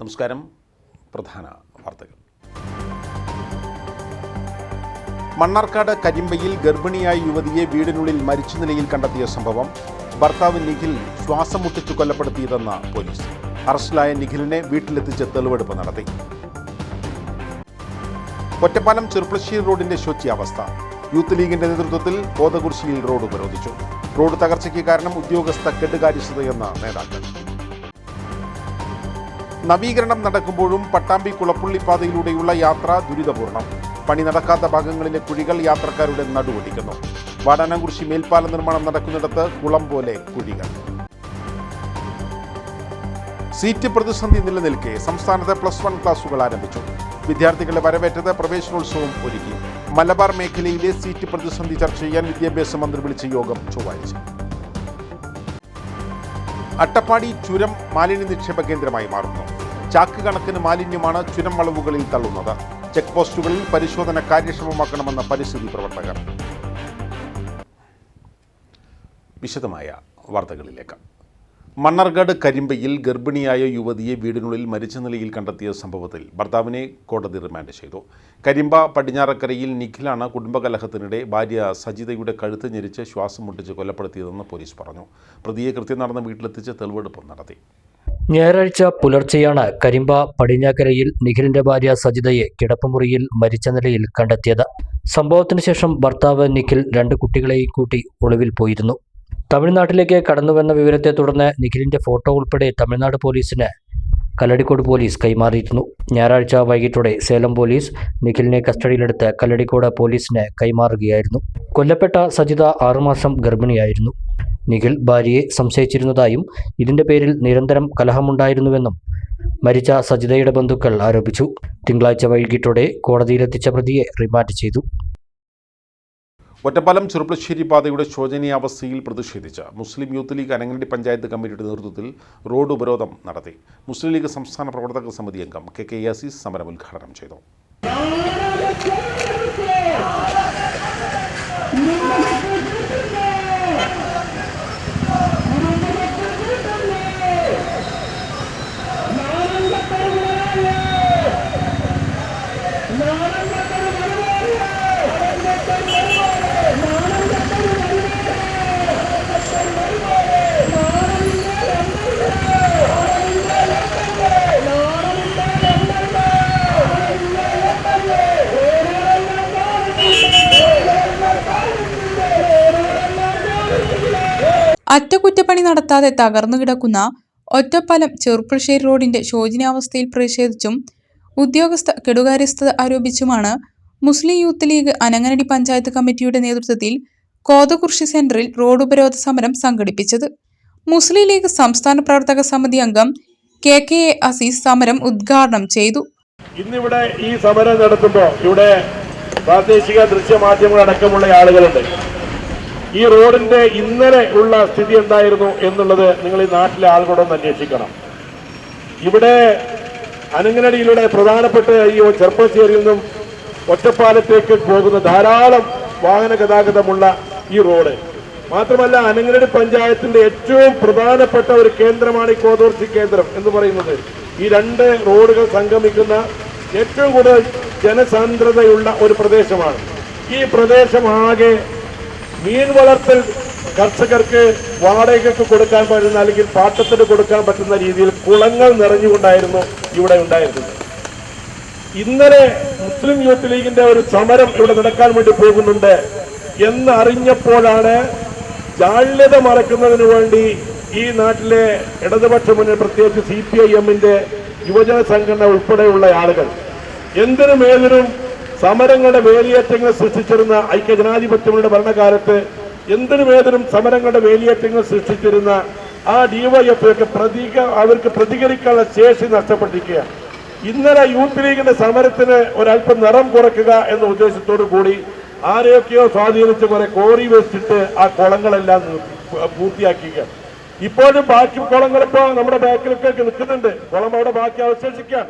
നമസ്കാരം. പ്രധാന വാർത്തകൾ. മണ്ണാർക്കാട് കരിമ്പയിൽ ഗർഭിണിയായ യുവതിയെ വീടിനുള്ളിൽ മരിച്ച നിലയിൽ കണ്ടെത്തിയ സംഭവം. ഭർത്താവ് നിഖിൽ ശ്വാസം മുട്ടിച്ചു കൊലപ്പെടുത്തിയതെന്ന് പോലീസ്. അറസ്റ്റിലായ നിഖിലിനെ വീട്ടിലെത്തിച്ച് തെളിവെടുപ്പ് നടത്തി. ഒറ്റപ്പാലം ചെറുപ്പശ്ശേരി റോഡിന്റെ ശോച്യാവസ്ഥ. യൂത്ത് ലീഗിന്റെ നേതൃത്വത്തിൽ കോതകുരിശിയിൽ റോഡ് ഉപരോധിച്ചു. റോഡ് തകർച്ചയ്ക്ക് കാരണം ഉദ്യോഗസ്ഥ കെടുകാര്യസ്ഥതയെന്ന് നേതാക്കൾ. നവീകരണം നടക്കുമ്പോഴും പട്ടാമ്പി കുളപ്പുള്ളി പാതയിലൂടെയുള്ള യാത്ര ദുരിതപൂർണം. പണി നടക്കാത്ത ഭാഗങ്ങളിലെ കുഴികൾ യാത്രക്കാരുടെ നടുവൊടിക്കുന്നു. വാടാനംകുറിശി മേൽപ്പാല നിർമ്മാണം നടക്കുന്നിടത്ത് കുളം പോലെ കുഴികൾ. സീറ്റ് പ്രതിസന്ധി നിലനിൽക്കെ സംസ്ഥാനത്തെ +1 ക്ലാസുകൾ ആരംഭിച്ചു. വിദ്യാർത്ഥികളെ വരവേറ്റത് പ്രവേശനോത്സവം ഒരുക്കി. മലബാർ മേഖലയിലെ സീറ്റ് പ്രതിസന്ധി ചർച്ച ചെയ്യാൻ വിദ്യാഭ്യാസ മന്ത്രി വിളിച്ച യോഗം ചൊവ്വാഴ്ച. അട്ടപ്പാടി ചുരം മാലിന്യ നിക്ഷേപ കേന്ദ്രമായി മാറുന്നു. ചാക്ക് കണക്കിന് മാലിന്യമാണ് ചുരം വളവുകളിൽ തള്ളുന്നത്. ചെക്ക് പോസ്റ്റുകളിൽ പരിശോധന കാര്യക്ഷമമാക്കണമെന്ന പരിസ്ഥിതി പ്രവർത്തകർ. വിശദമായ വാർത്തകളിലേക്ക്. മണ്ണാർക്കാട് കരിമ്പയിൽ ഗർഭിണിയായ യുവതിയെ വീടിനുള്ളിൽ മരിച്ച നിലയിൽ കണ്ടെത്തിയ സംഭവത്തിൽ ഭർത്താവിനെ കോടതി റിമാൻഡ് ചെയ്തു. കരിമ്പ പടിഞ്ഞാറക്കരയിൽ നിഖിലാണ് കുടുംബകലഹത്തിനിടെ ഭാര്യ സജിതയുടെ കഴുത്ത് ഞെരിച്ച് ശ്വാസം മുട്ടിച്ച് കൊലപ്പെടുത്തിയതെന്ന് പോലീസ് പറഞ്ഞു. പ്രതിയെ കൃത്യം നടന്ന വീട്ടിലെത്തിച്ച് തെളിവെടുപ്പ് നടത്തി. ഞായറാഴ്ച പുലർച്ചെയാണ് കരിമ്പ പടിഞ്ഞാക്കരയിൽ നിഖിലിന്റെ ഭാര്യ സജിതയെ കിടപ്പുമുറിയിൽ മരിച്ച നിലയിൽ കണ്ടെത്തിയത്. സംഭവത്തിന് ശേഷം ഭർത്താവ് നിഖിൽ 2 കുട്ടികളെയും കൂട്ടി ഒളിവിൽ പോയിരുന്നു. തമിഴ്നാട്ടിലേക്ക് കടന്നുവെന്ന വിവരത്തെ തുടർന്ന് നിഖിലിന്റെ ഫോട്ടോ ഉൾപ്പെടെ തമിഴ്നാട് പോലീസിന് കല്ലടിക്കോട് പോലീസ് കൈമാറിയിരുന്നു. ഞായറാഴ്ച വൈകിട്ടോടെ സേലം പോലീസ് നിഖിലിനെ കസ്റ്റഡിയിലെടുത്ത് കല്ലടിക്കോട് പോലീസിന് കൈമാറുകയായിരുന്നു. കൊല്ലപ്പെട്ട സജിത 6 മാസം ഗർഭിണിയായിരുന്നു. നിഖിൽ ഭാര്യയെ സംശയിച്ചിരുന്നതായും ഇതിന്റെ പേരിൽ നിരന്തരം കലഹമുണ്ടായിരുന്നുവെന്നും മരിച്ച സജിതയുടെ ബന്ധുക്കൾ ആരോപിച്ചു. തിങ്കളാഴ്ച വൈകിട്ടോടെ കോടതിയിലെത്തിച്ച പ്രതിയെ റിമാൻഡ് ചെയ്തു. ഒറ്റപ്പാലം ചെറുപ്പശ്ശേരി പാതയുടെ ശോചനീയാവസ്ഥയിൽ പ്രതിഷേധിച്ച് മുസ്ലിം യൂത്ത് ലീഗ് അനങ്ങനടി പഞ്ചായത്ത് കമ്മിറ്റിയുടെ നേതൃത്വത്തിൽ റോഡ് ഉപരോധം നടത്തി. മുസ്ലിം ലീഗ് സംസ്ഥാന പ്രവർത്തക സമിതി അംഗം കെ യാസീസ് സമരം ഉദ്ഘാടനം ചെയ്തു. അറ്റകുറ്റപ്പണി നടത്താതെ തകർന്നു കിടക്കുന്ന ഒറ്റപ്പാലം ചെറുപ്പശ്ശേരി റോഡിന്റെ ശോചനീയാവസ്ഥയിൽ പ്രതിഷേധിച്ചും ഉദ്യോഗസ്ഥ കെടുകാര്യസ്ഥത ആരോപിച്ചുമാണ് മുസ്ലിം യൂത്ത് ലീഗ് അനങ്ങനടി പഞ്ചായത്ത് കമ്മിറ്റിയുടെ നേതൃത്വത്തിൽ കോതകുരിശി സെന്ററിൽ റോഡ് ഉപരോധ സമരം സംഘടിപ്പിച്ചത്. മുസ്ലിം ലീഗ് സംസ്ഥാന പ്രവർത്തക സമിതി അംഗം കെ അസീസ് സമരം ഉദ്ഘാടനം ചെയ്തു. ഇന്നിവിടെ ഈ സമരം നടത്തുമ്പോൾ ഇവിടെ പ്രാദേശിക ദൃശ്യമാധ്യമങ്ങൾ അടക്കമുള്ള ആളുകളുണ്ട്. ഈ റോഡിന്റെ ഇന്നലെ ഉള്ള സ്ഥിതി എന്തായിരുന്നു എന്നുള്ളത് നിങ്ങൾ ഈ നാട്ടിലെ ആളുകളോടൊന്ന് അന്വേഷിക്കണം. ഇവിടെ അനങ്ങനടിയിലൂടെ പ്രധാനപ്പെട്ട ഈ ചെറുപ്പശ്ശേരിയിൽ നിന്നും ഒറ്റപ്പാലത്തേക്ക് പോകുന്ന ധാരാളം വാഹന ഗതാഗതമുള്ള ഈ റോഡ് മാത്രമല്ല, അനങ്ങനടി പഞ്ചായത്തിന്റെ ഏറ്റവും പ്രധാനപ്പെട്ട ഒരു കേന്ദ്രമാണ് ഈ കോതകുരിശി കേന്ദ്രം എന്ന് പറയുന്നത്. ഈ 2 റോഡുകൾ സംഗമിക്കുന്ന ഏറ്റവും കൂടുതൽ ജനസാന്ദ്രതയുള്ള ഒരു പ്രദേശമാണ്. ഈ പ്രദേശം ആകെ മീൻ വളർത്തൽ കർഷകർക്ക് വാടകയ്ക്ക് കൊടുക്കാൻ പറ്റുന്ന അല്ലെങ്കിൽ പാട്ടത്തിന് കൊടുക്കാൻ പറ്റുന്ന രീതിയിൽ കുളങ്ങൾ നിറഞ്ഞുകൊണ്ടായിരുന്നു ഇവിടെ ഉണ്ടായിരുന്നത്. ഇന്നലെ മുസ്ലിം യൂത്ത് ലീഗിന്റെ ഒരു സമരം ഇവിടെ നടക്കാൻ വേണ്ടി പോകുന്നുണ്ട് എന്ന് അറിഞ്ഞപ്പോഴാണ് ജാള്യത മറക്കുന്നതിന് വേണ്ടി ഈ നാട്ടിലെ ഇടതുപക്ഷ മുന്നണി, പ്രത്യേകിച്ച് CPIM-ന്റെ യുവജന സംഘടന ഉൾപ്പെടെയുള്ള ആളുകൾ എന്തിനും ഏതിനും സമരങ്ങളുടെ വേലിയേറ്റങ്ങൾ സൃഷ്ടിച്ചിരുന്ന ഐക്യജനാധിപത്യങ്ങളുടെ ഭരണകാലത്ത് എന്തിനും ഏതിനും സമരങ്ങളുടെ വേലിയേറ്റങ്ങൾ സൃഷ്ടിച്ചിരുന്ന ആ DYFI അവർക്ക് പ്രതികരിക്കാനുള്ള ശേഷി നഷ്ടപ്പെട്ടിരിക്കുകയാണ്. ഇന്നലെ യൂത്ത് ലീഗിന്റെ സമരത്തിന് ഒരല്പം നിറം കുറയ്ക്കുക എന്ന ഉദ്ദേശത്തോടു കൂടി ആരെയൊക്കെയോ സ്വാധീനിച്ച് കുറെ കോറി വെച്ചിട്ട് ആ കുളങ്ങളെല്ലാം പൂർത്തിയാക്കുക. ഇപ്പോഴും ബാക്കി കുളങ്ങളിപ്പോൾ നമ്മുടെ ബാക്കിലൊക്കെ നിൽക്കുന്നുണ്ട്. കുളം അവിടെ ബാക്കി അവശേഷിക്കാൻ.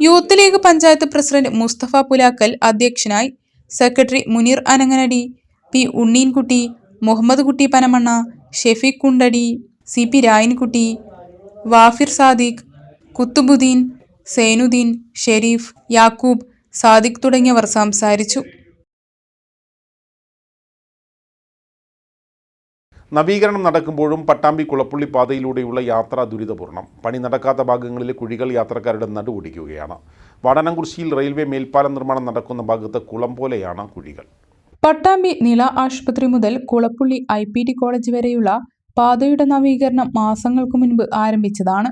Youth league panchayat president Musthafa Pulakkal അധ്യക്ഷനായി. Secretary Muneer Ananganadi, P Unneenkutty, Muhammed Kutty Panamanna, Shefeeq കുണ്ടടി, CP Rayankutty, വാഫിർ Sadiq, Qutbuddin, Zainuddin, Sharif, Yakub, Sadiq തുടങ്ങിയവർ സംസാരിച്ചു. നവീകരണം നടക്കുമ്പോഴും പട്ടാമ്പി കുളപ്പുള്ളി പാതയിലൂടെയുള്ള യാത്ര ദുരിതപൂർണ്ണം. പണി നടക്കാത്ത ഭാഗങ്ങളിലെ കുഴികൾ യാത്രക്കാരുടെ നടുവൊടിക്കുകയാണ്. വാടാനംകുറിശ്ശിയിൽ റെയിൽവേ മേൽപ്പാലം നിർമ്മാണം നടക്കുന്ന ഭാഗത്ത് കുളം പോലെയാണ് കുഴികൾ. പട്ടാമ്പി നില ആശുപത്രി മുതൽ കുളപ്പുള്ളി IPT കോളേജ് വരെയുള്ള പാതയുടെ നവീകരണം മാസങ്ങൾക്ക് മുൻപ് ആരംഭിച്ചതാണ്.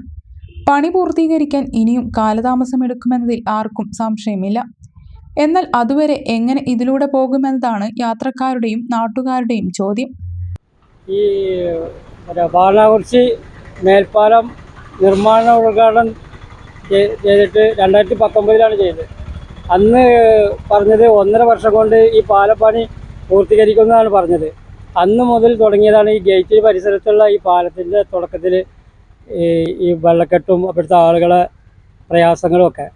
പണി പൂർത്തീകരിക്കാൻ ഇനിയും കാലതാമസമെടുക്കുമെന്നതിൽ ആർക്കും സംശയമില്ല. എന്നാൽ അതുവരെ എങ്ങനെ ഇതിലൂടെ പോകുമെന്നതാണ് യാത്രക്കാരുടെയും നാട്ടുകാരുടെയും ചോദ്യം. ഈ വാടാനംകുറിശ്ശി മേൽപ്പാലം നിർമ്മാണ ഉദ്ഘാടനം ചെയ്തിട്ട് 2019 ചെയ്തത്. അന്ന് പറഞ്ഞത് 1.5 വർഷം കൊണ്ട് ഈ പാലപ്പണി പൂർത്തീകരിക്കുന്നതാണ് പറഞ്ഞത്. അന്ന് മുതൽ തുടങ്ങിയതാണ് ഈ ഗേറ്റ് പരിസരത്തുള്ള ഈ പാലത്തിൻ്റെ തുടക്കത്തിൽ ഈ വെള്ളക്കെട്ടും അപ്പോഴത്തെ ആളുകളെ പ്രയാസങ്ങളും ഒക്കെ.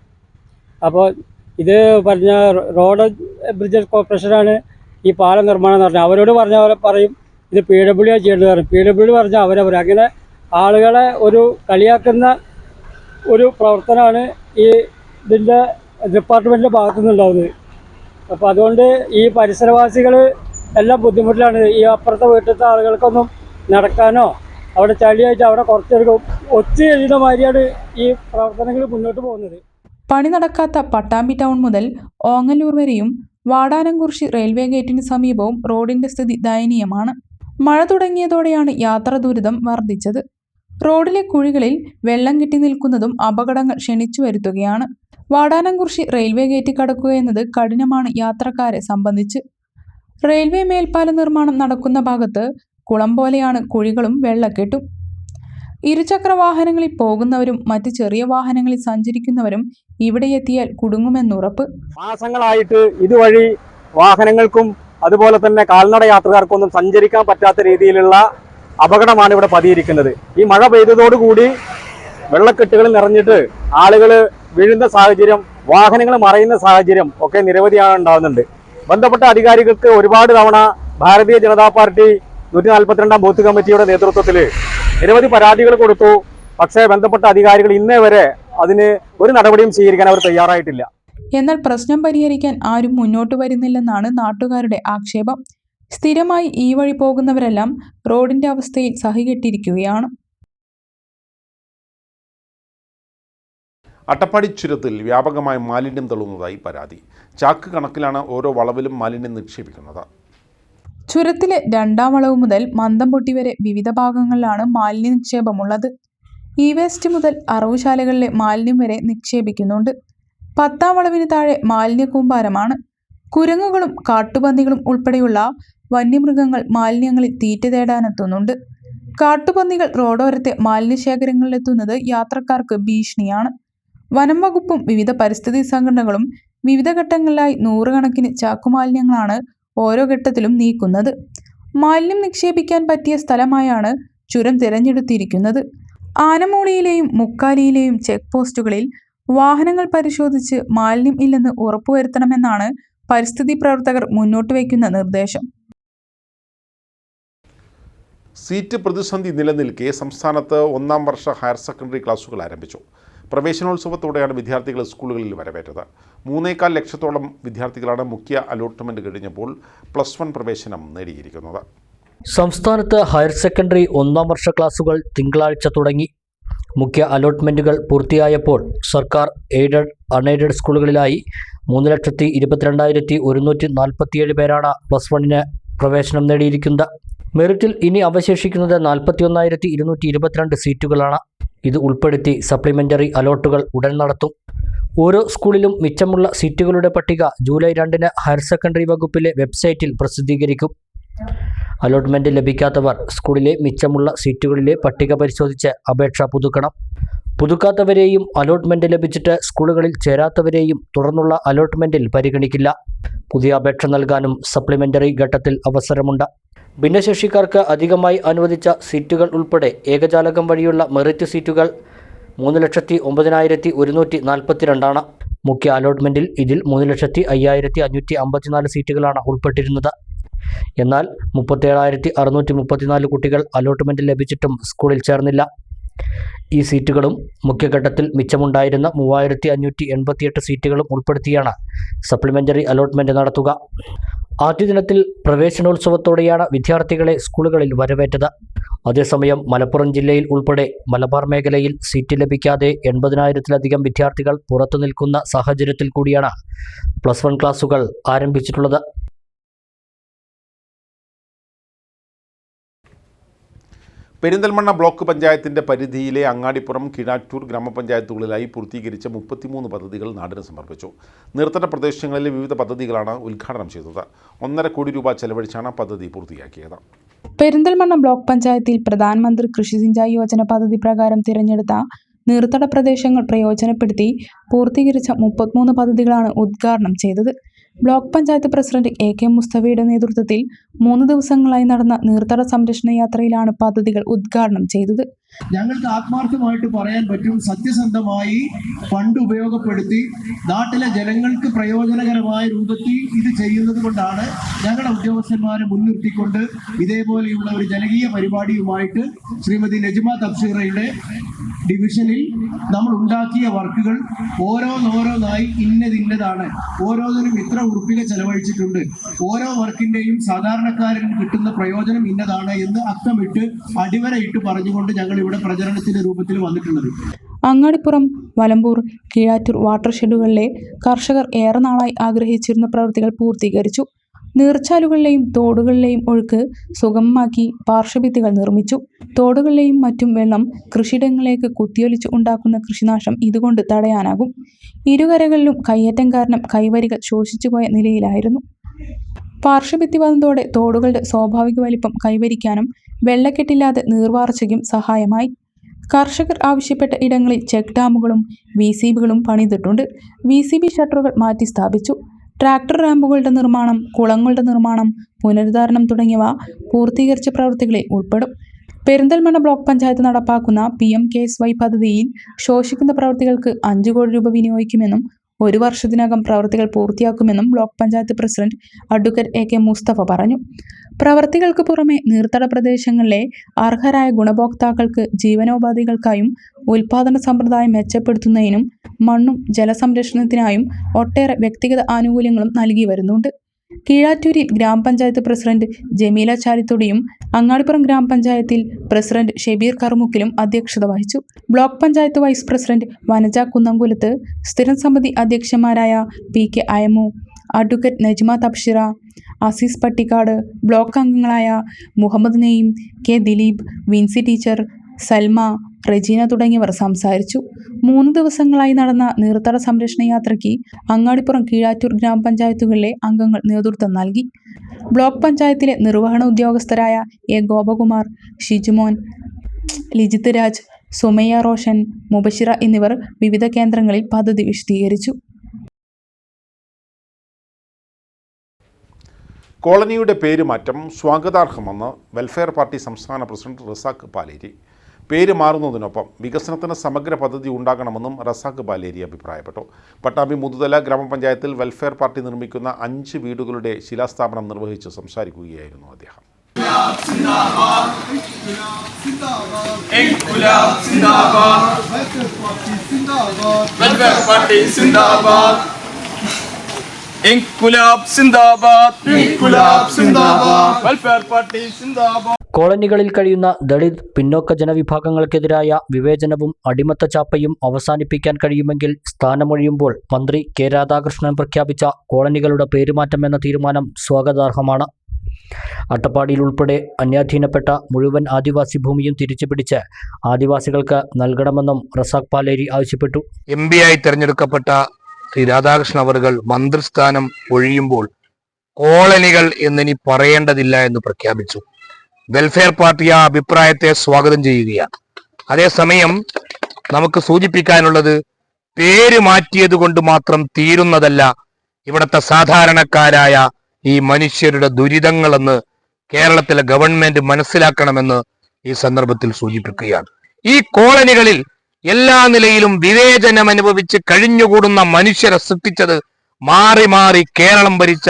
അപ്പോൾ ഇത് പറഞ്ഞ റോഡ് ബ്രിഡ്ജസ് കോർപ്പറേഷനാണ് ഈ പാലം നിർമ്മാണം നടത്തുന്നത്. അവരോട് പറഞ്ഞ പോലെ പറയും ഇത് PWD ചെയ്യേണ്ടത് പറയും. PWD പറഞ്ഞാൽ അവരവർ അങ്ങനെ ആളുകളെ ഒരു കളിയാക്കുന്ന ഒരു പ്രവർത്തനമാണ് ഈ ഇതിൻ്റെ ഡിപ്പാർട്ട്മെൻറ്റിൻ്റെ ഭാഗത്തു നിന്നുണ്ടാവുന്നത്. അപ്പോൾ അതുകൊണ്ട് ഈ പരിസരവാസികൾ എല്ലാം ബുദ്ധിമുട്ടിലാണ്. ഈ അപ്പുറത്തെ വീട്ടിലത്തെ ആളുകൾക്കൊന്നും നടക്കാനോ അവിടെ ചളിയായിട്ട് അവിടെ കുറച്ചെടുക്കും ഒച്ച എഴുതുന്ന മാതിരിയാണ് ഈ പ്രവർത്തനങ്ങൾ മുന്നോട്ട് പോകുന്നത്. പണി നടക്കാത്ത പട്ടാമ്പി ടൗൺ മുതൽ ഓങ്ങല്ലൂർ വരെയും വാടാനംകുറിശ്ശി റെയിൽവേ ഗേറ്റിന് സമീപവും റോഡിന്റെ സ്ഥിതി ദയനീയമാണ്. മഴ തുടങ്ങിയതോടെയാണ് യാത്രാ ദുരിതം വർദ്ധിച്ചത്. റോഡിലെ കുഴികളിൽ വെള്ളം കെട്ടി നിൽക്കുന്നതും അപകടങ്ങൾ ക്ഷണിച്ചു വരുത്തുകയാണ്. വാടാനംകുറിശ്ശി റെയിൽവേ ഗേറ്റ് കടക്കുക എന്നത് കഠിനമാണ് യാത്രക്കാരെ സംബന്ധിച്ച്. റെയിൽവേ മേൽപ്പാല നിർമ്മാണം നടക്കുന്ന ഭാഗത്ത് കുളം പോലെയാണ് കുഴികളും വെള്ളക്കെട്ടും. ഇരുചക്ര വാഹനങ്ങളിൽ പോകുന്നവരും മറ്റ് ചെറിയ വാഹനങ്ങളിൽ സഞ്ചരിക്കുന്നവരും ഇവിടെ എത്തിയാൽ കുടുങ്ങുമെന്നുറപ്പ്. മാസങ്ങളായിട്ട് ഇതുവഴി വാഹനങ്ങൾക്കും അതുപോലെ തന്നെ കാൽനട യാത്രക്കാർക്കൊന്നും സഞ്ചരിക്കാൻ പറ്റാത്ത രീതിയിലുള്ള അപകടമാണ് ഇവിടെ പതിയിരിക്കുന്നത്. ഈ മഴ പെയ്തതോടുകൂടി വെള്ളക്കെട്ടുകൾ നിറഞ്ഞിട്ട് ആളുകൾ വീഴുന്ന സാഹചര്യം, വാഹനങ്ങൾ മറയുന്ന സാഹചര്യം ഒക്കെ നിരവധിയാണ് ഉണ്ടാകുന്നുണ്ട്. ബന്ധപ്പെട്ട അധികാരികൾക്ക് ഒരുപാട് തവണ ഭാരതീയ ജനതാ പാർട്ടി 142ാം ബൂത്ത് കമ്മിറ്റിയുടെ നേതൃത്വത്തിൽ നിരവധി പരാതികൾ കൊടുത്തു. പക്ഷേ ബന്ധപ്പെട്ട അധികാരികൾ ഇന്നേ വരെ അതിന് ഒരു നടപടിയും സ്വീകരിക്കാൻ അവർ തയ്യാറായിട്ടില്ല. എന്നാൽ പ്രശ്നം പരിഹരിക്കാൻ ആരും മുന്നോട്ട് വരുന്നില്ലെന്നാണ് നാട്ടുകാരുടെ ആക്ഷേപം. സ്ഥിരമായി ഈ വഴി പോകുന്നവരെല്ലാം റോഡിന്റെ അവസ്ഥയിൽ സഹികെട്ടിരിക്കുകയാണ്. അട്ടപ്പാടി ചുരത്തിൽ വ്യാപകമായ മാലിന്യം തള്ളുന്നതായി പരാതി. ചാക്ക് കണക്കിലാണ് ഓരോ വളവിലും മാലിന്യം നിക്ഷേപിക്കുന്നത്. ചുരത്തിലെ 2ാം വളവ് മുതൽ മന്തംപൊട്ടി വരെ വിവിധ ഭാഗങ്ങളിലാണ് മാലിന്യ നിക്ഷേപമുള്ളത്. വേസ്റ്റ് മുതൽ അറവുശാലകളിലെ മാലിന്യം വരെ നിക്ഷേപിക്കുന്നുണ്ട്. 10ാം വളവിന് താഴെ മാലിന്യ കൂമ്പാരമാണ്. കുരങ്ങുകളും കാട്ടുപന്നികളും ഉൾപ്പെടെയുള്ള വന്യമൃഗങ്ങൾ മാലിന്യങ്ങളിൽ തീറ്റ തേടാനെത്തുന്നുണ്ട്. കാട്ടുപന്നികൾ റോഡോരത്തെ മാലിന്യശേഖരങ്ങളിലെത്തുന്നത് യാത്രക്കാർക്ക് ഭീഷണിയാണ്. വനം വകുപ്പും വിവിധ പരിസ്ഥിതി സംഘടനകളും വിവിധ ഘട്ടങ്ങളിലായി 100 കണക്കിന് ചാക്കുമാലിന്യങ്ങളാണ് ഓരോ ഘട്ടത്തിലും നീക്കുന്നത്. മാലിന്യം നിക്ഷേപിക്കാൻ പറ്റിയ സ്ഥലമായാണ് ചുരം തിരഞ്ഞെടുത്തിരിക്കുന്നത്. ആനമൂളിയിലെയും മുക്കാലിയിലെയും ചെക്ക് പോസ്റ്റുകളിൽ വാഹനങ്ങൾ പരിശോധിച്ച് മാലിന്യം ഇല്ലെന്ന് ഉറപ്പുവരുത്തണമെന്നാണ് പരിസ്ഥിതി പ്രവർത്തകർ മുന്നോട്ട് വയ്ക്കുന്ന നിർദ്ദേശം. സീറ്റ് പ്രതിസന്ധി നിലനിൽക്കെ സംസ്ഥാനത്ത് 1ാം വർഷ ഹയർ സെക്കൻഡറി ക്ലാസുകൾ ആരംഭിച്ചു. പ്രവേശനോത്സവത്തോടെയാണ് വിദ്യാർത്ഥികൾ സ്കൂളുകളിൽ വരവേറ്റത്. 3.25 ലക്ഷത്തോളം വിദ്യാർത്ഥികളാണ് മുഖ്യ അലോട്ട്മെന്റ് കഴിഞ്ഞപ്പോൾ +1 പ്രവേശനം നേടിയിരിക്കുന്നത്. സംസ്ഥാനത്ത് ഹയർ സെക്കൻഡറി 1ാം വർഷ ക്ലാസുകൾ തിങ്കളാഴ്ച തുടങ്ങി. മുഖ്യ അലോട്ട്മെൻറ്റുകൾ പൂർത്തിയായപ്പോൾ സർക്കാർ എയ്ഡഡ് അൺഎയ്ഡഡ് സ്കൂളുകളിലായി 3,22,147 പേരാണ് +1 പ്രവേശനം നേടിയിരിക്കുന്നത്. മെറിറ്റിൽ ഇനി അവശേഷിക്കുന്നത് 41,222 സീറ്റുകളാണ്. ഇത് ഉൾപ്പെടുത്തി സപ്ലിമെൻ്ററി അലോട്ടുകൾ ഉടൻ നടത്തും. ഓരോ സ്കൂളിലും മിച്ചമുള്ള സീറ്റുകളുടെ പട്ടിക ജൂലൈ 2 ഹയർ സെക്കൻഡറി വകുപ്പിലെ വെബ്സൈറ്റിൽ പ്രസിദ്ധീകരിക്കും. അലോട്ട്മെൻറ്റ് ലഭിക്കാത്തവർ സ്കൂളിലെ മിച്ചമുള്ള സീറ്റുകളിലെ പട്ടിക പരിശോധിച്ച് അപേക്ഷ പുതുക്കണം. പുതുക്കാത്തവരെയും അലോട്ട്മെൻറ്റ് ലഭിച്ചിട്ട് സ്കൂളുകളിൽ ചേരാത്തവരെയും തുടർന്നുള്ള അലോട്ട്മെൻറ്റിൽ പരിഗണിക്കില്ല. പുതിയ അപേക്ഷ നൽകാനും സപ്ലിമെൻ്ററി ഘട്ടത്തിൽ അവസരമുണ്ട്. ഭിന്നശേഷിക്കാർക്ക് അധികമായി അനുവദിച്ച സീറ്റുകൾ ഉൾപ്പെടെ ഏകജാലകം വഴിയുള്ള മെറിറ്റ് സീറ്റുകൾ 3,09,142 മുഖ്യ അലോട്ട്മെൻറ്റിൽ ഇതിൽ 3,05,554 സീറ്റുകളാണ് ഉൾപ്പെട്ടിരുന്നത്. എന്നാൽ 37,634 കുട്ടികൾ അലോട്ട്മെൻറ്റ് ലഭിച്ചിട്ടും സ്കൂളിൽ ചേർന്നില്ല. ഈ സീറ്റുകളും മുഖ്യഘട്ടത്തിൽ മിച്ചമുണ്ടായിരുന്ന 3588 സീറ്റുകളും ഉൾപ്പെടുത്തിയാണ് സപ്ലിമെൻ്ററി അലോട്ട്മെൻറ്റ് നടത്തുക. ആദ്യ ദിനത്തിൽ പ്രവേശനോത്സവത്തോടെയാണ് വിദ്യാർത്ഥികളെ സ്കൂളുകളിൽ വരവേറ്റത്. അതേസമയം മലപ്പുറം ജില്ലയിൽ ഉൾപ്പെടെ മലബാർ മേഖലയിൽ സീറ്റ് ലഭിക്കാതെ 80,000-ലധികം വിദ്യാർത്ഥികൾ പുറത്തു നിൽക്കുന്ന സാഹചര്യത്തിൽ കൂടിയാണ് +1 ക്ലാസുകൾ ആരംഭിച്ചിട്ടുള്ളത്. പെരിന്തൽമണ്ണ ബ്ലോക്ക് പഞ്ചായത്തിൻ്റെ പരിധിയിലെ അങ്ങാടിപ്പുറം കീഴാറ്റൂർ ഗ്രാമപഞ്ചായത്തുകളിലായി പൂർത്തീകരിച്ച 33 പദ്ധതികൾ നാടിന് സമർപ്പിച്ചു. നീർത്തട പ്രദേശങ്ങളിലെ വിവിധ പദ്ധതികളാണ് ഉദ്ഘാടനം ചെയ്തത്. 1.5 കോടി രൂപ ചെലവഴിച്ചാണ് പദ്ധതി പൂർത്തിയാക്കിയത്. പെരിന്തൽമണ്ണ ബ്ലോക്ക് പഞ്ചായത്തിൽ പ്രധാനമന്ത്രി കൃഷി സിഞ്ചായി യോജന പദ്ധതി പ്രകാരം തിരഞ്ഞെടുത്ത നീർത്തട പ്രദേശങ്ങൾ പ്രയോജനപ്പെടുത്തി പൂർത്തീകരിച്ച 33 പദ്ധതികളാണ് ഉദ്ഘാടനം ചെയ്തത്. ബ്ലോക്ക് പഞ്ചായത്ത് പ്രസിഡന്റ് AK മുസ്തഫയുടെ നേതൃത്വത്തിൽ 3 ദിവസങ്ങളായി നടന്ന നീർത്തട സംരക്ഷണ യാത്രയിലാണ് പദ്ധതികൾ ഉദ്ഘാടനം ചെയ്തത്. ഞങ്ങൾക്ക് ആത്മാർത്ഥമായിട്ട് പറയാൻ പറ്റും, സത്യസന്ധമായി ഫണ്ട് ഉപയോഗപ്പെടുത്തി നാട്ടിലെ ജനങ്ങൾക്ക് പ്രയോജനകരമായ രൂപത്തിൽ ഇത് ചെയ്യുന്നത് കൊണ്ടാണ് ഞങ്ങളുടെ ഉദ്യോഗസ്ഥന്മാരെ മുൻനിർത്തിക്കൊണ്ട് ഇതേപോലെയുള്ള ഒരു ജനകീയ പരിപാടിയുമായിട്ട് ശ്രീമതി നജ്മ തബ്സീറയുടെ ഡിവിഷനിൽ നമ്മൾ ഉണ്ടാക്കിയ വർക്കുകൾ ഓരോന്നായി ഇന്നതാണ്, ഓരോന്നിനും ഇത്ര ഉറുപ്പിക ചെലവഴിച്ചിട്ടുണ്ട്, ഓരോ വർക്കിന്റെയും സാധാരണക്കാരന് കിട്ടുന്ന പ്രയോജനം ഇന്നതാണ് എന്ന് അക്കമിട്ട് അടിവരയിട്ട് പറഞ്ഞുകൊണ്ട് ഞങ്ങൾ ഇവിടെ പ്രചരണത്തിന്റെ രൂപത്തിൽ വന്നിട്ടുള്ളത്. അങ്ങാടിപ്പുറം, വലമ്പൂർ, കീഴാറ്റൂർ വാട്ടർ ഷെഡുകളിലെ കർഷകർ ഏറെ നാളായി ആഗ്രഹിച്ചിരുന്ന പ്രവൃത്തികൾ പൂർത്തീകരിച്ചു. നീർച്ചാലുകളിലെയും തോടുകളിലെയും ഒഴുക്ക് സുഗമമാക്കി പാർശ്വഭിത്തികൾ നിർമ്മിച്ചു. തോടുകളിലെയും മറ്റും വെള്ളം കൃഷിയിടങ്ങളിലേക്ക് കുത്തിയൊലിച്ച് ഉണ്ടാക്കുന്ന കൃഷിനാശം ഇതുകൊണ്ട് തടയാനാകും. ഇരുകരകളിലും കയ്യേറ്റം കാരണം കൈവരികൾ ശോഷിച്ചുപോയ നിലയിലായിരുന്നു. പാർശ്വഭിത്തി വന്നതോടെ തോടുകളുടെ സ്വാഭാവിക വലിപ്പം കൈവരിക്കാനും വെള്ളക്കെട്ടില്ലാതെ നീർവാർച്ചയ്ക്കും സഹായമായി. കർഷകർ ആവശ്യപ്പെട്ട ഇടങ്ങളിൽ ചെക്ക് ഡാമുകളും VCBകളും പണിതിട്ടുണ്ട്. VCB ഷട്ടറുകൾ മാറ്റി സ്ഥാപിച്ചു. ട്രാക്ടർ റാമ്പുകളുടെ നിർമ്മാണം, കുളങ്ങളുടെ നിർമ്മാണം, പുനരുദ്ധാരണം തുടങ്ങിയവ പൂർത്തീകരിച്ച പ്രവൃത്തികളിൽ ഉൾപ്പെടും. പെരിന്തൽമണ്ണ ബ്ലോക്ക് പഞ്ചായത്ത് നടപ്പാക്കുന്ന PMKSY പദ്ധതിയിൽ ശോഷിക്കുന്ന പ്രവൃത്തികൾക്ക് 5 കോടി രൂപ വിനിയോഗിക്കുമെന്നും 1 വർഷത്തിനകം പ്രവൃത്തികൾ പൂർത്തിയാക്കുമെന്നും block panchayat president advocate AK Musthafa പറഞ്ഞു. പ്രവൃത്തികൾക്ക് പുറമെ നീർത്തട പ്രദേശങ്ങളിലെ അർഹരായ ഗുണഭോക്താക്കൾക്ക് ജീവനോപാധികൾക്കായും ഉൽപാദന സമ്പ്രദായം മെച്ചപ്പെടുത്തുന്നതിനും മണ്ണും ജലസംരക്ഷണത്തിനായും ഒട്ടേറെ വ്യക്തിഗത ആനുകൂല്യങ്ങളും നൽകി വരുന്നുണ്ട്. കീഴാറ്റൂരിൽ ഗ്രാമപഞ്ചായത്ത് പ്രസിഡന്റ് ജമീല ചാലിത്തോടിയും അങ്ങാടിപ്പുറം ഗ്രാമപഞ്ചായത്തിൽ പ്രസിഡന്റ് ഷെബീർ കറുമുക്കിലും അധ്യക്ഷത വഹിച്ചു. Block panchayat vice president Vanaja Kunnamkulath, സ്ഥിരം സമിതി അധ്യക്ഷന്മാരായ PK Ayamu, advocate Najma Tabshira, Azeez Pattikkad, block അംഗങ്ങളായ മുഹമ്മദ് നെയ്യം, K ദിലീപ്, വിൻസി ടീച്ചർ, സൽമ, റെജീന തുടങ്ങിയവർ സംസാരിച്ചു. 3 ദിവസങ്ങളായി നടന്ന നീർത്തട സംരക്ഷണ യാത്രയ്ക്ക് അങ്ങാടിപ്പുറം, കീഴാറ്റൂർ ഗ്രാമപഞ്ചായത്തുകളിലെ അംഗങ്ങൾ നേതൃത്വം നൽകി. ബ്ലോക്ക് പഞ്ചായത്തിലെ നിർവഹണ ഉദ്യോഗസ്ഥരായ A ഗോപകുമാർ, ഷിജുമോൻ, ലിജിത്ത് രാജ്, സുമയ്യ റോഷൻ, മുബഷിറ എന്നിവർ വിവിധ കേന്ദ്രങ്ങളിൽ പദ്ധതി വിശദീകരിച്ചു. കോളനിയുടെ പേരുമാറ്റം സ്വാഗതാർഹമെന്ന് വെൽഫെയർ പാർട്ടി സംസ്ഥാന പ്രസിഡന്റ് റസാഖ് പാലേരി. പേര് മാറുന്നതിനൊപ്പം വികസനത്തിന് സമഗ്ര പദ്ധതി ഉണ്ടാകണമെന്നും റസാഖ് പാലേരി അഭിപ്രായപ്പെട്ടു. പട്ടാമ്പി മുതുതല ഗ്രാമപഞ്ചായത്തിൽ വെൽഫെയർ പാർട്ടി നിർമ്മിക്കുന്ന 5 വീടുകളുടെ ശിലാസ്ഥാപനം നിർവഹിച്ച് സംസാരിക്കുകയായിരുന്നു അദ്ദേഹം. കോളനികളിൽ കഴിയുന്ന ദളിത്, പിന്നോക്ക ജനവിഭാഗങ്ങൾക്കെതിരായ വിവേചനവും അടിമത്ത ചാപ്പയും അവസാനിപ്പിക്കാൻ കഴിയുമെങ്കിൽ സ്ഥാനമൊഴിയുമ്പോൾ മന്ത്രി K രാധാകൃഷ്ണൻ പ്രഖ്യാപിച്ച കോളനികളുടെ പേരുമാറ്റം എന്ന തീരുമാനം സ്വാഗതാർഹമാണ്. അട്ടപ്പാടിയിൽ ഉൾപ്പെടെ അന്യാധീനപ്പെട്ട മുഴുവൻ ആദിവാസി ഭൂമിയും തിരിച്ചുപിടിച്ച് ആദിവാസികൾക്ക് നൽകണമെന്നും റസാഖ് പാലേരി ആവശ്യപ്പെട്ടു. MP ആയി തെരഞ്ഞെടുക്കപ്പെട്ട ശ്രീ രാധാകൃഷ്ണൻ അവറുകൾ മന്ത്രിസ്ഥാനം ഒഴിയുമ്പോൾ കോളനികൾ എന്നിനി പറയേണ്ടതില്ല എന്ന് പ്രഖ്യാപിച്ചു. വെൽഫെയർ പാർട്ടി ആ അഭിപ്രായത്തെ സ്വാഗതം ചെയ്യുകയാണ്. അതേസമയം നമുക്ക് സൂചിപ്പിക്കാനുള്ളത്, പേര് മാറ്റിയത് കൊണ്ട് മാത്രം തീരുന്നതല്ല ഇവിടുത്തെ സാധാരണക്കാരായ ഈ മനുഷ്യരുടെ ദുരിതങ്ങളെന്ന് കേരളത്തിലെ ഗവൺമെന്റ് മനസ്സിലാക്കണമെന്ന് ഈ സന്ദർഭത്തിൽ സൂചിപ്പിക്കുകയാണ്. ഈ കോളനികളിൽ എല്ലാ നിലയിലും വിവേചനം അനുഭവിച്ച് കഴിഞ്ഞുകൂടുന്ന മനുഷ്യരെ സൃഷ്ടിച്ചത് മാറി മാറി കേരളം ഭരിച്ച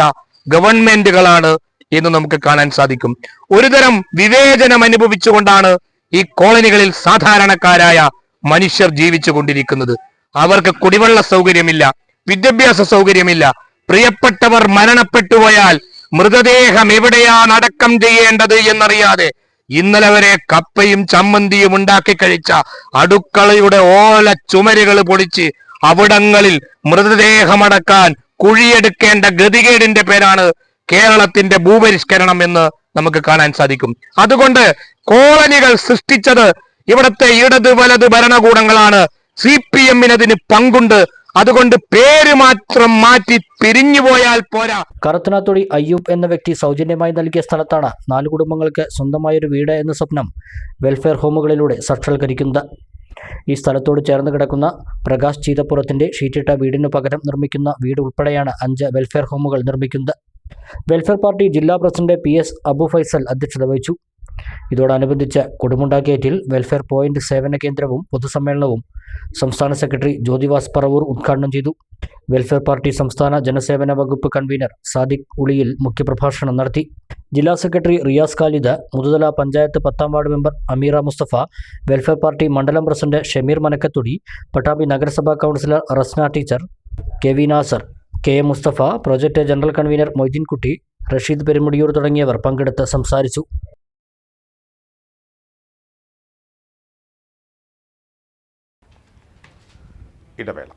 ഗവൺമെന്റുകളാണ് എന്ന് നമുക്ക് കാണാൻ സാധിക്കും. ഒരുതരം വിവേചനം അനുഭവിച്ചുകൊണ്ടാണ് ഈ കോളനികളിൽ സാധാരണക്കാരായ മനുഷ്യർ ജീവിച്ചു കൊണ്ടിരിക്കുന്നത്. അവർക്ക് കുടിവെള്ള സൗകര്യമില്ല, വിദ്യാഭ്യാസ സൗകര്യമില്ല. പ്രിയപ്പെട്ടവർ മരണപ്പെട്ടുപോയാൽ മൃതദേഹം എവിടെയാണ് അടക്കം ചെയ്യേണ്ടത് എന്നറിയാതെ ഇന്നലെ വരെ കപ്പയും ചമ്മന്തിയും ഉണ്ടാക്കി കഴിച്ച അടുക്കളയുടെ ഓല ചുമരുകൾ പൊളിച്ച് അവിടങ്ങളിൽ മൃതദേഹമടക്കാൻ കുഴിയെടുക്കേണ്ട ഗതികേടിന്റെ പേരാണ് കേരളത്തിന്റെ ഭൂപരിഷ്കരണം എന്ന് നമുക്ക് കാണാൻ സാധിക്കും. അതുകൊണ്ട് കോളനികൾ സൃഷ്ടിച്ചത് ഇവിടുത്തെ ഇടത് വലത് ഭരണകൂടങ്ങളാണ്. CPM-ന് അതിന് പങ്കുണ്ട്. അതുകൊണ്ട് പേര് മാത്രം മാറ്റി പിരിഞ്ഞുപോയാൽ പോരാ. കറുത്തനാത്തൊടി അയ്യൂബ് എന്ന വ്യക്തി സൗജന്യമായി നൽകിയ സ്ഥലത്താണ് 4 കുടുംബങ്ങൾക്ക് സ്വന്തമായൊരു വീട് എന്ന സ്വപ്നം വെൽഫെയർ ഹോമുകളിലൂടെ സാക്ഷാത്കരിക്കുന്നത്. ഈ സ്ഥലത്തോട് ചേർന്ന് കിടക്കുന്ന പ്രകാശ് ചീതപ്പുറത്തിന്റെ ഷീറ്റിട്ട വീടിനു പകരം നിർമ്മിക്കുന്ന വീട് ഉൾപ്പെടെയാണ് 5 വെൽഫെയർ ഹോമുകൾ നിർമ്മിക്കുന്നത്. വെൽഫെയർ പാർട്ടി ജില്ലാ പ്രസിഡന്റ് PS അബു ഫൈസൽ അധ്യക്ഷത വഹിച്ചു. ഇതോടനുബന്ധിച്ച് കൊടുമുണ്ടാക്കേറ്റിൽ വെൽഫെയർ പോയിന്റ് സേവന കേന്ദ്രവും പൊതുസമ്മേളനവും സംസ്ഥാന സെക്രട്ടറി ജ്യോതിവാസ് പറവൂർ ഉദ്ഘാടനം ചെയ്തു. വെൽഫെയർ പാർട്ടി സംസ്ഥാന ജനസേവന വകുപ്പ് കൺവീനർ സാദിഖ് ഉളിയിൽ മുഖ്യപ്രഭാഷണം നടത്തി. ജില്ലാ സെക്രട്ടറി റിയാസ് ഖാലിദ്, മുതുതല പഞ്ചായത്ത് 10ാം വാർഡ് മെമ്പർ അമീറ മുസ്തഫ, വെൽഫെയർ പാർട്ടി മണ്ഡലം പ്രസിഡന്റ് ഷമീർ മനക്കത്തൊടി, പട്ടാമ്പി നഗരസഭാ councillor Rasna teacher, KV Nasar, KM Musthafa, project general convener Moideenkutty, Rasheed Perumudiyoor തുടങ്ങിയവർ പങ്കെടുത്ത് സംസാരിച്ചു. ഇടവേള.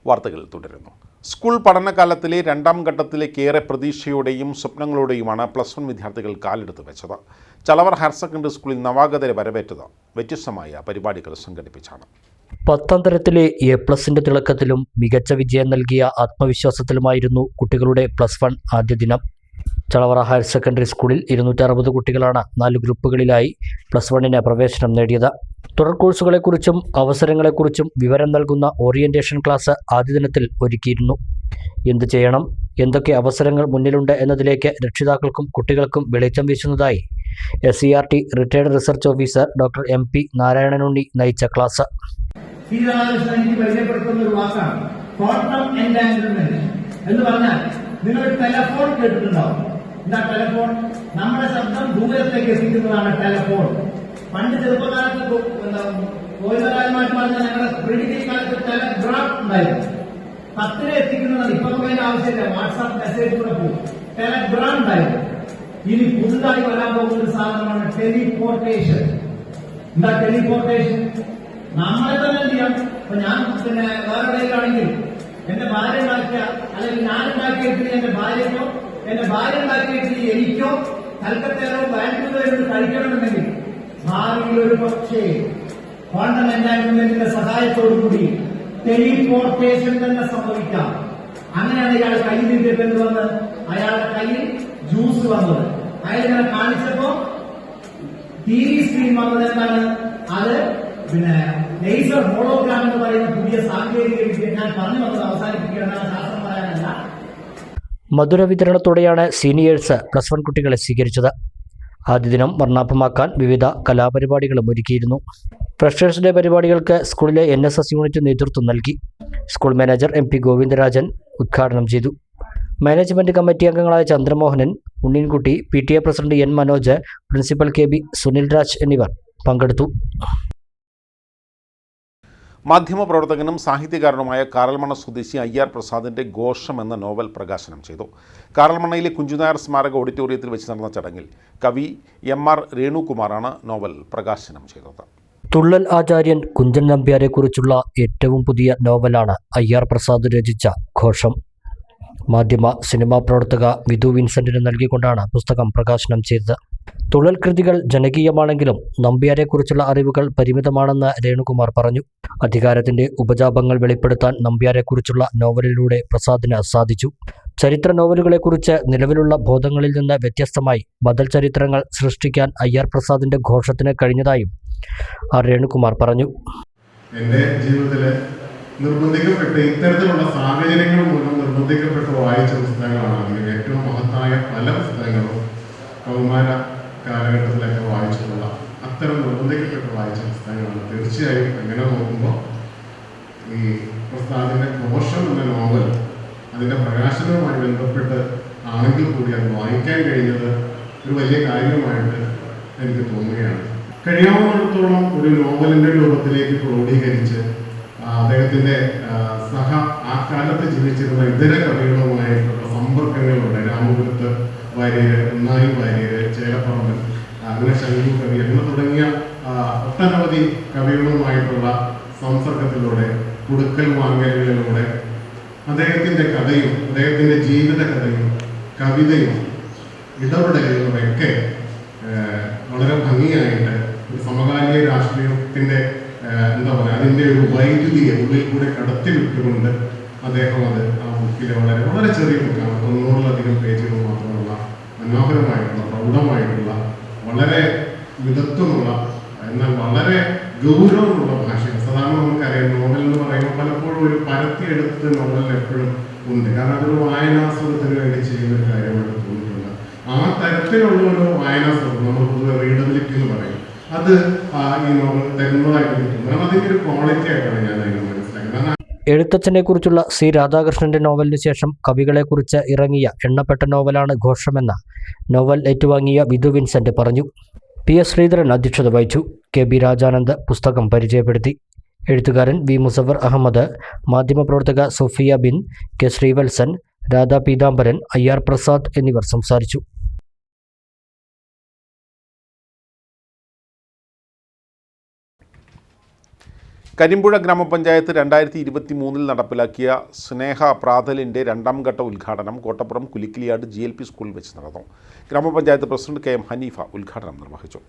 വാർത്തകൾ തുടരുന്നു. സ്കൂൾ പഠനകാലത്തിലെ 2ാം ഘട്ടത്തിലേക്ക് ഏറെ പ്രതീക്ഷയോടെയും സ്വപ്നങ്ങളോടെയുമാണ് +1 വിദ്യാർത്ഥികൾ കാലെടുത്ത് വെച്ചത്. ചലവർ ഹയർ സെക്കൻഡറി സ്കൂളിൽ നവാഗതരെ വരവേറ്റത് വ്യത്യസ്തമായ പരിപാടികൾ സംഘടിപ്പിച്ചാണ്. 10ാം തരത്തിലെ A+ന്റെ തിളക്കത്തിലും മികച്ച വിജയം നൽകിയ ആത്മവിശ്വാസത്തിലുമായിരുന്നു കുട്ടികളുടെ +1 ആദ്യ ദിനം. ചളവറ ഹയർ സെക്കൻഡറി സ്കൂളിൽ 260 കുട്ടികളാണ് 4 ഗ്രൂപ്പുകളിലായി +1ന് പ്രവേശനം നേടിയത്. തുടർ കോഴ്സുകളെക്കുറിച്ചും അവസരങ്ങളെക്കുറിച്ചും വിവരം നൽകുന്ന ഓറിയന്റേഷൻ ക്ലാസ് ആദ്യ ദിനത്തിൽ ഒരുക്കിയിരുന്നു. എന്ത് ചെയ്യണം, എന്തൊക്കെ അവസരങ്ങൾ മുന്നിലുണ്ട് എന്നതിലേക്ക് രക്ഷിതാക്കൾക്കും കുട്ടികൾക്കും വെളിച്ചം വീശുന്നതായി SCRT retired research officer doctor MP Narayananunni നയിച്ച ക്ലാസ്. പരിചയപ്പെടുത്തുന്ന ഒരു വാക്കാണ് ക്വാണ്ടം എൻടാങ്കിൾമെന്റ് എന്ന് പറഞ്ഞാൽ നിങ്ങൾ ടെലഫോൺ കേട്ടിട്ടുണ്ടാവും. എന്താ ടെലഫോൺ? നമ്മുടെ ശബ്ദം ദൂരത്തേക്ക് എത്തിക്കുന്നതാണ് ടെലഫോൺ. പണ്ട് ചെറുപ്പകാലത്ത് കോയിലകാലമായിട്ട് പറഞ്ഞാൽ ഞങ്ങളുടെ പ്രീഡിഗ്രി കാലത്ത് ടെലഗ്രാഫ് ഉണ്ടായിരുന്നു. കത്തിനെ എത്തിക്കുന്നതാണ്. ഇപ്പൊ നമുക്ക് അതിന്റെ ആവശ്യമില്ല, വാട്സാപ്പ് മെസ്സേജ് കൂടെ പോകും. ടെലഗ്രാം ഉണ്ടായിരുന്നു. ഇനി പുതുതായി വരാൻ പോകുന്ന ഒരു സാധനമാണ് ടെലിപോർട്ടേഷൻ. എന്താ ടെലിപോർട്ടേഷൻ? നമ്മളെ തന്നെ എന്ത് ചെയ്യാം? ഇപ്പൊ ഞാൻ വേറെവിടെയാണെങ്കിൽ എന്റെ ഭാര്യ ഉണ്ടാക്കിയ അല്ലെങ്കിൽ ഞാൻ ഉണ്ടാക്കിയിട്ട് എന്റെ ഭാര്യയ്ക്കോ എന്റെ ഭാര്യ ഉണ്ടാക്കിയിട്ട് എനിക്കോ കൽക്കത്തയിലോ ബാംഗ്ലൂരിലോ കഴിക്കണമെന്നുണ്ടെങ്കിൽ ഭാവിയിൽ ഒരു പക്ഷേ ക്വാണ്ടം എൻടാങ്കിൾമെന്റിന്റെ സഹായത്തോടുകൂടി ടെലിപോർട്ടേഷൻ തന്നെ സംഭവിക്കാം. അങ്ങനെയാണ് ഇയാൾ കയ്യിൽ നിന്നിട്ട് വന്ന് അയാളുടെ കയ്യിൽ ജ്യൂസ് വന്നത്. അയാൾ ഇങ്ങനെ കാണിച്ചപ്പോ TV സ്ക്രീൻ വന്നത് എന്താണ്? അത് ലേസർ ഹോളോഗ്രാം എന്ന് പറയുന്ന പുതിയ സാങ്കേതിക വിദ്യ. ഞാൻ പറഞ്ഞു വന്നത് അവസാനിപ്പിക്കേണ്ട ശാസ്ത്രം പറയാനല്ല. മധുര വിതരണത്തോടെയാണ് സീനിയേഴ്സ് +1 കുട്ടികളെ സ്വീകരിച്ചത്. ആദ്യ ദിനം വർണ്ണാഭമാക്കാൻ വിവിധ കലാപരിപാടികളും ഒരുക്കിയിരുന്നു. ഫ്രഷേഴ്സ് ഡേ പരിപാടികൾക്ക് സ്കൂളിലെ NSS യൂണിറ്റ് നേതൃത്വം നൽകി. സ്കൂൾ മാനേജർ MP ഗോവിന്ദരാജൻ ഉദ്ഘാടനം ചെയ്തു. മാനേജ്മെന്റ് കമ്മിറ്റി അംഗങ്ങളായ Chandramohanan, Unneenkutty, PTA president N Manoj, principal KB Sunil Raj എന്നിവർ പങ്കെടുത്തു. മാധ്യമപ്രവർത്തകനും സാഹിത്യകാരനുമായ കാറൽമണ്ണ സ്വദേശി IR പ്രസാദിൻ്റെ ഘോഷം എന്ന നോവൽ പ്രകാശനം ചെയ്തു. കാറൽമണ്ണയിലെ കുഞ്ചുനായർ സ്മാരക ഓഡിറ്റോറിയത്തിൽ വെച്ച് നടന്ന ചടങ്ങിൽ കവി MR രേണുകുമാറാണ് നോവൽ പ്രകാശനം ചെയ്തത്. തുള്ളൽ ആചാര്യൻ കുഞ്ചൻ നമ്പ്യാരെക്കുറിച്ചുള്ള ഏറ്റവും പുതിയ നോവലാണ് IR പ്രസാദ് രചിച്ച ഘോഷം. മാധ്യമ സിനിമാ പ്രവർത്തക വിധു വിൻസെന്റിന് നൽകിക്കൊണ്ടാണ് പുസ്തകം പ്രകാശനം ചെയ്തത്. തുള്ളൽ കൃതികൾ ജനകീയമാണെങ്കിലും നമ്പ്യാരെക്കുറിച്ചുള്ള അറിവുകൾ പരിമിതമാണെന്ന് രേണുകുമാർ പറഞ്ഞു. അധികാരത്തിന്റെ ഉപജാപങ്ങൾ വെളിപ്പെടുത്താൻ നമ്പ്യാരെക്കുറിച്ചുള്ള നോവലിലൂടെ പ്രസാദിന് സാധിച്ചു. ചരിത്ര നോവലുകളെക്കുറിച്ച് നിലവിലുള്ള ബോധങ്ങളിൽ നിന്ന് വ്യത്യസ്തമായി ബദൽ ചരിത്രങ്ങൾ സൃഷ്ടിക്കാൻ IR പ്രസാദിന്റെ ഘോഷത്തിന് കഴിഞ്ഞതായും രേണുകുമാർ പറഞ്ഞു. എൻ്റെ ജീവിതത്തിലെ നിർബന്ധിക്കപ്പെട്ട് ഇത്തരത്തിലുള്ള സാഹചര്യങ്ങൾ മൂലം നിർബന്ധിക്കപ്പെട്ട് വായിച്ച പുസ്തകങ്ങളാണ്. അതിൽ ഏറ്റവും മഹത്തായ പല പുസ്തകങ്ങളും കൗമാര കാലഘട്ടത്തിലൊക്കെ വായിച്ചിട്ടുള്ള അത്തരം നിർബന്ധിക്കപ്പെട്ട് വായിച്ച പുസ്തകങ്ങൾ പുസ്തകമാണ്. തീർച്ചയായും അങ്ങനെ നോക്കുമ്പോൾ ഈ പ്രസാദിൻ്റെ കോശം എന്ന നോവൽ അതിൻ്റെ പ്രകാശനവുമായി ബന്ധപ്പെട്ട് ആണെങ്കിൽ കൂടി അത് വായിക്കാൻ കഴിഞ്ഞത് ഒരു വലിയ കാര്യമായിട്ട് എനിക്ക് തോന്നുകയാണ്. കഴിയാവുന്നിടത്തോളം ഒരു നോവലിൻ്റെ രൂപത്തിലേക്ക് ക്രോഡീകരിച്ച് അദ്ദേഹത്തിൻ്റെ ആ കാലത്ത് ജീവിച്ചിരുന്ന ഇതര കവികളുമായിട്ടുള്ള സമ്പർക്കങ്ങളുണ്ട്. രാമപുരത്ത് വാര്യർ, ഉണ്ണായി വാര്യർ, ചേലപ്പറമ്പൻ, അങ്ങനെ ശങ്കു കവി അങ്ങനെ തുടങ്ങിയ ഒട്ടനവധി കവികളുമായിട്ടുള്ള സംസർഗത്തിലൂടെ, കൊടുക്കൽ വാങ്ങലുകളിലൂടെ അദ്ദേഹത്തിൻ്റെ കഥയും അദ്ദേഹത്തിൻ്റെ ജീവിത കഥയും കവിതയും ഇടപെടലുകളുമൊക്കെ വളരെ ഭംഗിയായിട്ട് ഒരു സമകാലിക രാഷ്ട്രീയത്തിൻ്റെ എന്താ പറയുക അതിൻ്റെ ഒരു വൈദ്യുതിയെ ഉള്ളിൽ കൂടെ കടത്തിവിട്ടുകൊണ്ട് അദ്ദേഹം അത് ആ ബുക്കിലെ വളരെ വളരെ ചെറിയ ബുക്കാണ്, 90-ലധികം പേജുകൾ മാത്രമുള്ള മനോഹരമായിട്ടുള്ള പ്രൗഢമായിട്ടുള്ള വളരെ മിതത്വമുള്ള എന്നാൽ വളരെ ഗൗരവമുള്ള ഭാഷയാണ്. സാധാരണ നമുക്കറിയാം നോവൽ എന്ന് പറയുമ്പോൾ പലപ്പോഴും ഒരു പരത്തിയെടുത്ത് നോവലിൽ എപ്പോഴും ഉണ്ട്. കാരണം അതൊരു വായനാസുഖത്തിന് വേണ്ടി ചെയ്യുന്ന ഒരു കാര്യമായിട്ട് തോന്നിയിട്ടുണ്ട്. ആ തരത്തിലുള്ള ഒരു വായനാസുഖം നമ്മൾ പൊതുവെ റീഡബിലിറ്റി എന്ന് പറയും, അത് ഈ നോവൽ തരുന്നതായിട്ട് തോന്നുന്നു. കാരണം അതിൻ്റെ ഒരു ക്വാളിറ്റി ആയിട്ടാണ് ഞാൻ അതിനെ മനസ്സിലാക്കുന്നത്. എഴുത്തച്ഛനെക്കുറിച്ചുള്ള സി രാധാകൃഷ്ണന്റെ നോവലിന് ശേഷം കവികളെക്കുറിച്ച് ഇറങ്ങിയ എണ്ണപ്പെട്ട നോവലാണ് ഘോഷമെന്ന നോവൽ ഏറ്റുവാങ്ങിയ വിധു വിൻസെന്റ് പറഞ്ഞു. പി എസ് ശ്രീധരൻ അധ്യക്ഷത വഹിച്ചു. കെ ബി രാജാനന്ദ് പുസ്തകം പരിചയപ്പെടുത്തി. എഴുത്തുകാരൻ വി മുസഫർ അഹമ്മദ്, മാധ്യമപ്രവർത്തക സോഫിയ ബിൻ, കെ ശ്രീവത്സൻ, രാധാ പീതാംബരൻ, IR പ്രസാദ് എന്നിവർ സംസാരിച്ചു. കരിമ്പുഴ ഗ്രാമപഞ്ചായത്ത് 2023 നടപ്പിലാക്കിയ സ്നേഹ പ്രാതലിൻ്റെ 2ാം ഘട്ട ഉദ്ഘാടനം കോട്ടപ്പുറം കുലിക്കിലിയാട് GLP സ്കൂളിൽ വെച്ച് നടന്നു. ഗ്രാമപഞ്ചായത്ത് പ്രസിഡന്റ് KM ഹനീഫ ഉദ്ഘാടനം നിർവഹിച്ചു.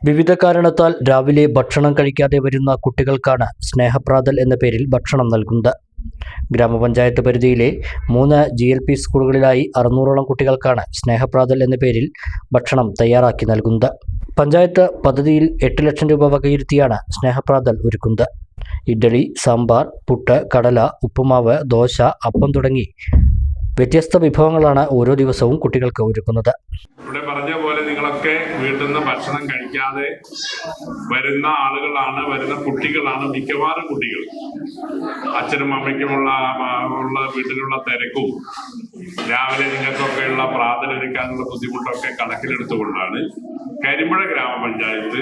വിവിധ കാരണത്താൽ രാവിലെ ഭക്ഷണം കഴിക്കാതെ വരുന്ന കുട്ടികൾക്കാണ് സ്നേഹപ്രാതൽ എന്ന പേരിൽ ഭക്ഷണം നൽകുന്നത്. ഗ്രാമപഞ്ചായത്ത് പരിധിയിലെ 3 GLP സ്കൂളുകളിലായി 600ഓളം കുട്ടികൾക്കാണ് സ്നേഹപ്രാതൽ എന്ന പേരിൽ ഭക്ഷണം തയ്യാറാക്കി നൽകുന്നത്. പഞ്ചായത്ത് പദ്ധതിയിൽ 8 ലക്ഷം രൂപ വകയിരുത്തിയാണ് സ്നേഹപ്രാതൽ ഒരുക്കുന്നത്. ഇഡ്ഡലി, സാമ്പാർ, പുട്ട്, കടല, ഉപ്പുമാവ്, ദോശ, അപ്പം തുടങ്ങി വ്യത്യസ്ത വിഭവങ്ങളാണ് ഓരോ ദിവസവും കുട്ടികൾക്ക് ഒരുക്കുന്നത്. ഇവിടെ പറഞ്ഞ പോലെ നിങ്ങളൊക്കെ വീട്ടിൽ നിന്ന് ഭക്ഷണം കഴിക്കാതെ വരുന്ന ആളുകളാണ്, വരുന്ന കുട്ടികളാണ് മിക്കവാറും കുട്ടികൾ. അച്ഛനും അമ്മയ്ക്കുമുള്ള വീട്ടിലുള്ള തിരക്കും രാവിലെ നിങ്ങൾക്കൊക്കെയുള്ള പ്രാതലൊരുക്കാനുള്ള ബുദ്ധിമുട്ടൊക്കെ കണക്കിലെടുത്തുകൊണ്ടാണ് കരിമ്പുഴ ഗ്രാമപഞ്ചായത്ത്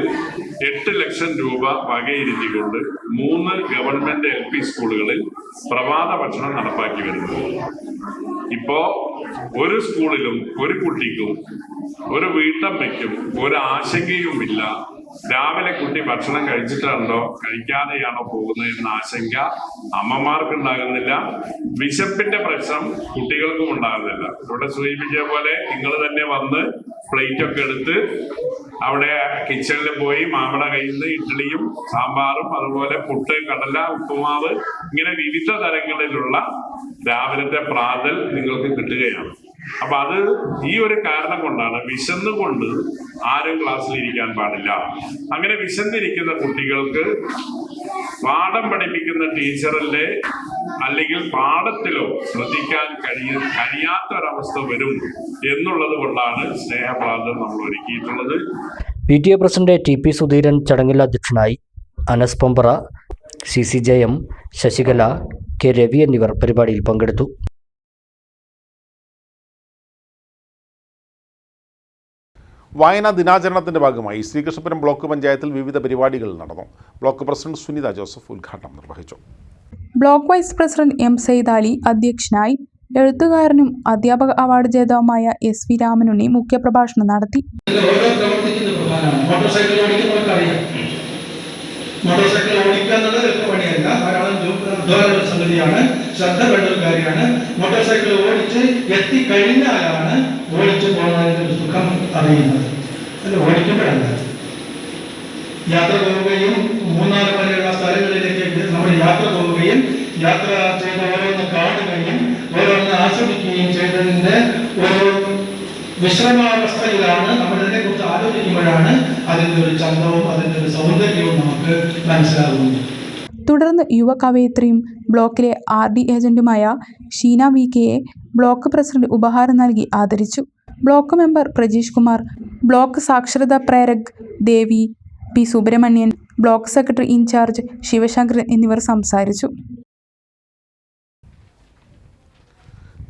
8 ലക്ഷം രൂപ വകയിരുത്തിക്കൊണ്ട് 3 ഗവൺമെന്റ് LP സ്കൂളുകളിൽ പ്രഭാത ഭക്ഷണം നടപ്പാക്കി വരുന്നത്. ഇപ്പോ ഒരു സ്കൂളിലും ഒരു കുട്ടിക്കും ഒരു വീട്ടമ്മയ്ക്കും ഒരു ആശങ്കയുമില്ല രാവിലെ കുട്ടി ഭക്ഷണം കഴിച്ചിട്ടുണ്ടോ കഴിക്കാതെയാണോ പോകുന്നത് എന്ന ആശങ്ക അമ്മമാർക്ക് ഉണ്ടാകുന്നില്ല. വിശപ്പിന്റെ പ്രശ്നം കുട്ടികൾക്കും ഉണ്ടാകുന്നില്ല. ഇവിടെ സൂചിപ്പിച്ച പോലെ നിങ്ങൾ തന്നെ വന്ന് പ്ലേറ്റ് ഒക്കെ എടുത്ത് അവിടെ കിച്ചണിൽ പോയി മാമയുടെ കയ്യിൽ നിന്ന് ഇഡ്ഡലിയും സാമ്പാറും അതുപോലെ പുട്ട്, കടല, ഉപ്പുമാവ് ഇങ്ങനെ വിവിധ തരങ്ങളിലുള്ള രാവിലത്തെ പ്രാതൽ നിങ്ങൾക്ക് കിട്ടുകയാണ്. അപ്പൊ അത് ഈ ഒരു കാരണം കൊണ്ടാണ്, വിശന്നുകൊണ്ട് ആരും ക്ലാസ്സിൽ ഇരിക്കാൻ പാടില്ല. അങ്ങനെ വിശന്നിരിക്കുന്ന കുട്ടികൾക്ക് പാഠം പഠിപ്പിക്കുന്ന ടീച്ചറിന്റെ അല്ലെങ്കിൽ പാഠത്തിലോ ശ്രദ്ധിക്കാൻ കഴിയാത്തൊരവസ്ഥ വരും എന്നുള്ളത് കൊണ്ടാണ് സ്നേഹപ്രാതൽ നമ്മൾ ഒരുക്കിയിട്ടുള്ളത്. PTA പ്രസിഡന്റ് TP സുധീരൻ ചടങ്ങിൽ അധ്യക്ഷനായി. അനസ് പൊമ്പറ, CC ജയം, ശശികല, K രവി എന്നിവർ പരിപാടിയിൽ പങ്കെടുത്തു. വായനാ ദിനാചരണത്തിന്റെ ഭാഗമായി ശ്രീകൃഷ്ണപുരം ബ്ലോക്ക് പഞ്ചായത്തിൽ വിവിധ പരിപാടികൾ നടന്നു. ബ്ലോക്ക് പ്രസിഡന്റ് സുനിത ജോസഫ് ഉദ്ഘാടനം നിർവഹിച്ചു. Block vice president M Sayyid Ali അധ്യക്ഷനായി. എഴുത്തുകാരനും അധ്യാപക അവാർഡ് ജേതാവുമായ SV രാമനുണ്ണി മുഖ്യപ്രഭാഷണം നടത്തി. മോട്ടോർ സൈക്കിൾ ഓടിക്കുക എന്നുള്ളത് എളുപ്പപ്പണിയല്ല, ധാരാളം സംഗതിയാണ്, ശ്രദ്ധ വേണ്ട ഒരു കാര്യമാണ്. മോട്ടോർ സൈക്കിൾ ഓടിച്ച് എത്തിക്കഴിഞ്ഞാലാണ് ഓടിച്ചു പോകുന്നതിൻ്റെ ഒരു സുഖം അറിയുന്നത്. അല്ല, ഓടിക്കുമ്പോഴല്ല. യാത്ര പോവുകയും 3-4 വരെയുള്ള സ്ഥലങ്ങളിലേക്ക് നമ്മൾ യാത്ര പോവുകയും യാത്ര ചെയ്ത് ഓരോന്ന് കാണുകയും ഓരോന്ന് ആസ്വദിക്കുകയും ചെയ്തതിൻ്റെ ഒരു വിശ്രമാവസ്ഥയിലാണ് നമ്മളിതിനെ കുറിച്ച് ആലോചിക്കുമ്പോഴാണ് അതിൻ്റെ ഒരു ചന്തവും അതിൻ്റെ ഒരു സൗന്ദര്യവും നമുക്ക് മനസ്സിലാകുന്നത്. തുടർന്ന് യുവ കവയിത്രിയും ബ്ലോക്കിലെ RD ഏജന്റുമായ ഷീന VKയെ ബ്ലോക്ക് പ്രസിഡന്റ് ഉപഹാരം നൽകി ആദരിച്ചു. Block member Prajeesh Kumar, block സാക്ഷരതാ പ്രേരക് Devi, P Subrahmanyan, block secretary in charge Sivasankaran എന്നിവർ സംസാരിച്ചു.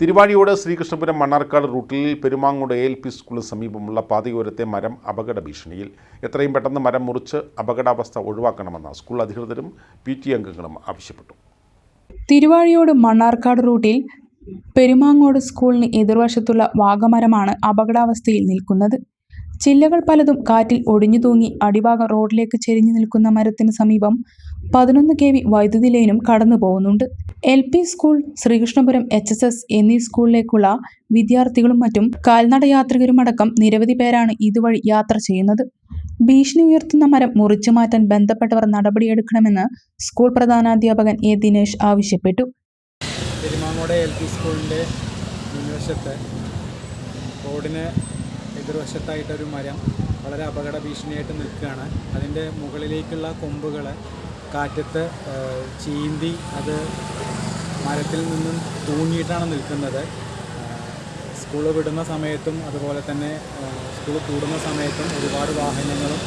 തിരുവാഴിയോട് ശ്രീകൃഷ്ണപുരം മണ്ണാർക്കാട് റൂട്ടിൽ പെരുമാങ്ങോട് ALP സ്കൂളിന് സമീപമുള്ള പാതയോരത്തെ മരം അപകട ഭീഷണിയിൽ. എത്രയും പെട്ടെന്ന് മരം മുറിച്ച് അപകടാവസ്ഥ ഒഴിവാക്കണമെന്ന് സ്കൂൾ അധികൃതരും PTA അംഗങ്ങളും ആവശ്യപ്പെട്ടു. തിരുവാഴിയോട് മണ്ണാർക്കാട് റൂട്ടിൽ പെരുമാങ്ങോട് സ്കൂളിന് എതിർവശത്തുള്ള വാഗമരമാണ് അപകടാവസ്ഥയിൽ നിൽക്കുന്നത്. ചില്ലകൾ പലതും കാറ്റിൽ ഒടിഞ്ഞു തൂങ്ങി അടിഭാഗം റോഡിലേക്ക് ചെരിഞ്ഞു നിൽക്കുന്ന മരത്തിന് സമീപം 11 kV വൈദ്യുതി ലൈനും കടന്നു പോകുന്നുണ്ട്. LP സ്കൂൾ, ശ്രീകൃഷ്ണപുരം HSS എന്നീ സ്കൂളിലേക്കുള്ള വിദ്യാർത്ഥികളും മറ്റും കാൽനടയാത്രികരുമടക്കം നിരവധി പേരാണ് ഇതുവഴി യാത്ര ചെയ്യുന്നത്. ഭീഷണി ഉയർത്തുന്ന മരം മുറിച്ചു മാറ്റാൻ ബന്ധപ്പെട്ടവർ നടപടിയെടുക്കണമെന്ന് സ്കൂൾ പ്രധാനാധ്യാപകൻ A. ദിനേശ് ആവശ്യപ്പെട്ടു. പെരുമാങ്ങോട് LP സ്കൂളിൻ്റെ മുൻവശത്ത് റോഡിന് എതിർവശത്തായിട്ടൊരു മരം വളരെ അപകട ഭീഷണിയായിട്ട് നിൽക്കുകയാണ്. അതിൻ്റെ മുകളിലേക്കുള്ള കൊമ്പുകൾ കാറ്റത്ത് ചീന്തി അത് മരത്തിൽ നിന്നും തൂങ്ങിയിട്ടാണ് നിൽക്കുന്നത്. സ്കൂൾ വിടുന്ന സമയത്തും അതുപോലെ തന്നെ സ്കൂൾ കൂടുന്ന സമയത്തും ഒരുപാട് വാഹനങ്ങളും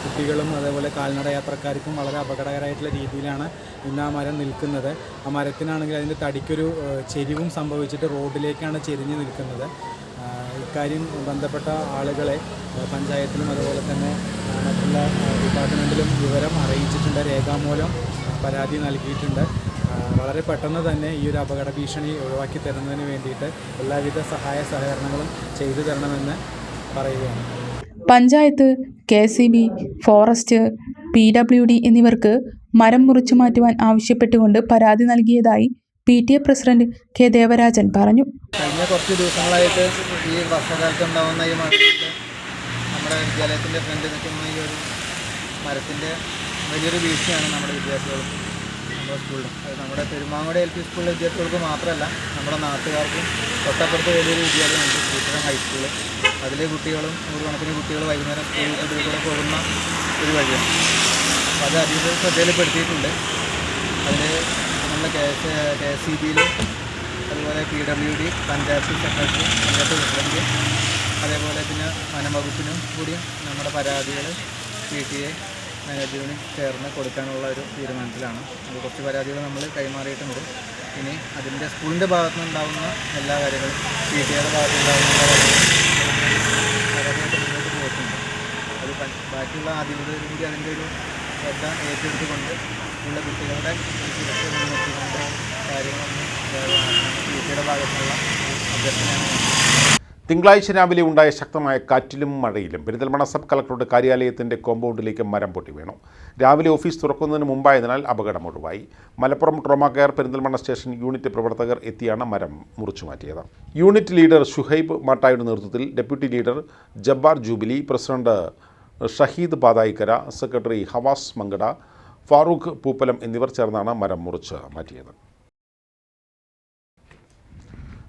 കുട്ടികളും അതേപോലെ കാൽനട യാത്രക്കാർക്കും വളരെ അപകടകരമായിട്ടുള്ള രീതിയിലാണ് ഇന്ന് ആ മരം നിൽക്കുന്നത്. ആ മരത്തിനാണെങ്കിൽ അതിൻ്റെ തടിക്കൊരു ചെരിവും സംഭവിച്ചിട്ട് റോഡിലേക്കാണ് ചെരിഞ്ഞ് നിൽക്കുന്നത്. ഇക്കാര്യം ബന്ധപ്പെട്ട ആളുകളെ പഞ്ചായത്തിലും അതുപോലെ തന്നെ മറ്റുള്ള ഡിപ്പാർട്ട്മെൻറ്റിലും വിവരം അറിയിച്ചിട്ടുണ്ട്. രേഖാമൂലം പരാതി നൽകിയിട്ടുണ്ട്. വളരെ പെട്ടെന്ന് തന്നെ ഈ ഒരു അപകട ഭീഷണി ഒഴിവാക്കി തരുന്നതിന് വേണ്ടിയിട്ട് എല്ലാവിധ സഹായ സഹകരണങ്ങളും ചെയ്തു തരണമെന്ന് പറയുകയാണ്. പഞ്ചായത്ത്, KCB, ഫോറസ്റ്റ്, PWD എന്നിവർക്ക് മരം മുറിച്ചു മാറ്റുവാൻ ആവശ്യപ്പെട്ടുകൊണ്ട് പരാതി നൽകിയതായി PTA പ്രസിഡന്റ് K. ദേവരാജൻ പറഞ്ഞു. കഴിഞ്ഞ കുറച്ച് ദിവസങ്ങളായിട്ട് ഈ വർഷകാലത്ത് ഉണ്ടാകുന്ന ഈ മഴത്ത് നമ്മുടെ വിദ്യാലയത്തിൻ്റെ ഫ്രണ്ട് നിൽക്കുന്ന ഈ ഒരു മരത്തിൻ്റെ വലിയൊരു ഭീഷണിയാണ് നമ്മുടെ വിദ്യാർത്ഥികൾക്കും നമ്മുടെ സ്കൂളിലും. അത് നമ്മുടെ പെരുമാങ്ങോട് LP സ്കൂളിലെ വിദ്യാർത്ഥികൾക്ക് മാത്രമല്ല നമ്മുടെ നാട്ടുകാർക്കും തൊട്ടപ്പുറത്ത് വലിയൊരു വിദ്യാലയമുണ്ട്, ശ്രീകൃഷ്ണപുരം ഹൈസ്കൂള്. അതിലെ കുട്ടികളും നൂറുകണക്കിന് കുട്ടികൾ വൈകുന്നേരം സ്കൂളിൽ കൂടെ പോകുന്ന ഒരു വഴിയാണ്. അപ്പോൾ അത് അധികം ശ്രദ്ധയിൽപ്പെടുത്തിയിട്ടുണ്ട്. അതിൽ നമ്മുടെ KCBയിലും അതുപോലെ PWD, panchayat secretary, panchayat president, അതേപോലെ പിന്നെ വനംവകുപ്പിനും കൂടി നമ്മുടെ പരാതികൾ PTA മാനേജ്മെൻറ്റിന് ചേർന്ന് കൊടുക്കാനുള്ള ഒരു തീരുമാനത്തിലാണ്. അത് കുറച്ച് പരാതികൾ നമ്മൾ കൈമാറിയിട്ടുണ്ട്. ഇനി അതിൻ്റെ സ്കൂളിൻ്റെ ഭാഗത്തു നിന്നുണ്ടാകുന്ന എല്ലാ കാര്യങ്ങളും PTAയുടെ ഭാഗത്തുനിന്നുണ്ടാകുന്ന പരാതിയായിട്ട് മുന്നോട്ട് പോയിട്ടുണ്ട്. അത് ബാക്കിയുള്ള അധികൃതരും കൂടി അതിൻ്റെ ഒരു ശ്രദ്ധ ഏറ്റെടുത്തുകൊണ്ട് ഉള്ള കുട്ടികളുടെ സുരക്ഷ മുൻനിർത്തിക്കൊണ്ട് കാര്യങ്ങളൊന്നും PTAയുടെ ഭാഗത്തുനിന്നുള്ള അഭ്യർത്ഥനയാണ്. തിങ്കളാഴ്ച രാവിലെ ഉണ്ടായ ശക്തമായ കാറ്റിലും മഴയിലും പെരിന്തൽമണ്ണ സബ് കളക്ടറുടെ കാര്യാലയത്തിൻ്റെ കോമ്പൗണ്ടിലേക്ക് മരം പൊട്ടി വീണു. രാവിലെ ഓഫീസ് തുറക്കുന്നതിന് മുമ്പായതിനാൽ അപകടം ഒഴിവായി. Malappuram trauma care Perinthalmanna station unit പ്രവർത്തകർ എത്തിയാണ് മരം മുറിച്ചു മാറ്റിയത്. യൂണിറ്റ് ലീഡർ ഷുഹൈബ് മാട്ടായുടെ നേതൃത്വത്തിൽ deputy leader Jabbar Jubilee, president Shaheed Pathayikkara, secretary Havas Mankada, Farooq Pooppalam എന്നിവർ ചേർന്നാണ് മരം മുറിച്ച് മാറ്റിയത്.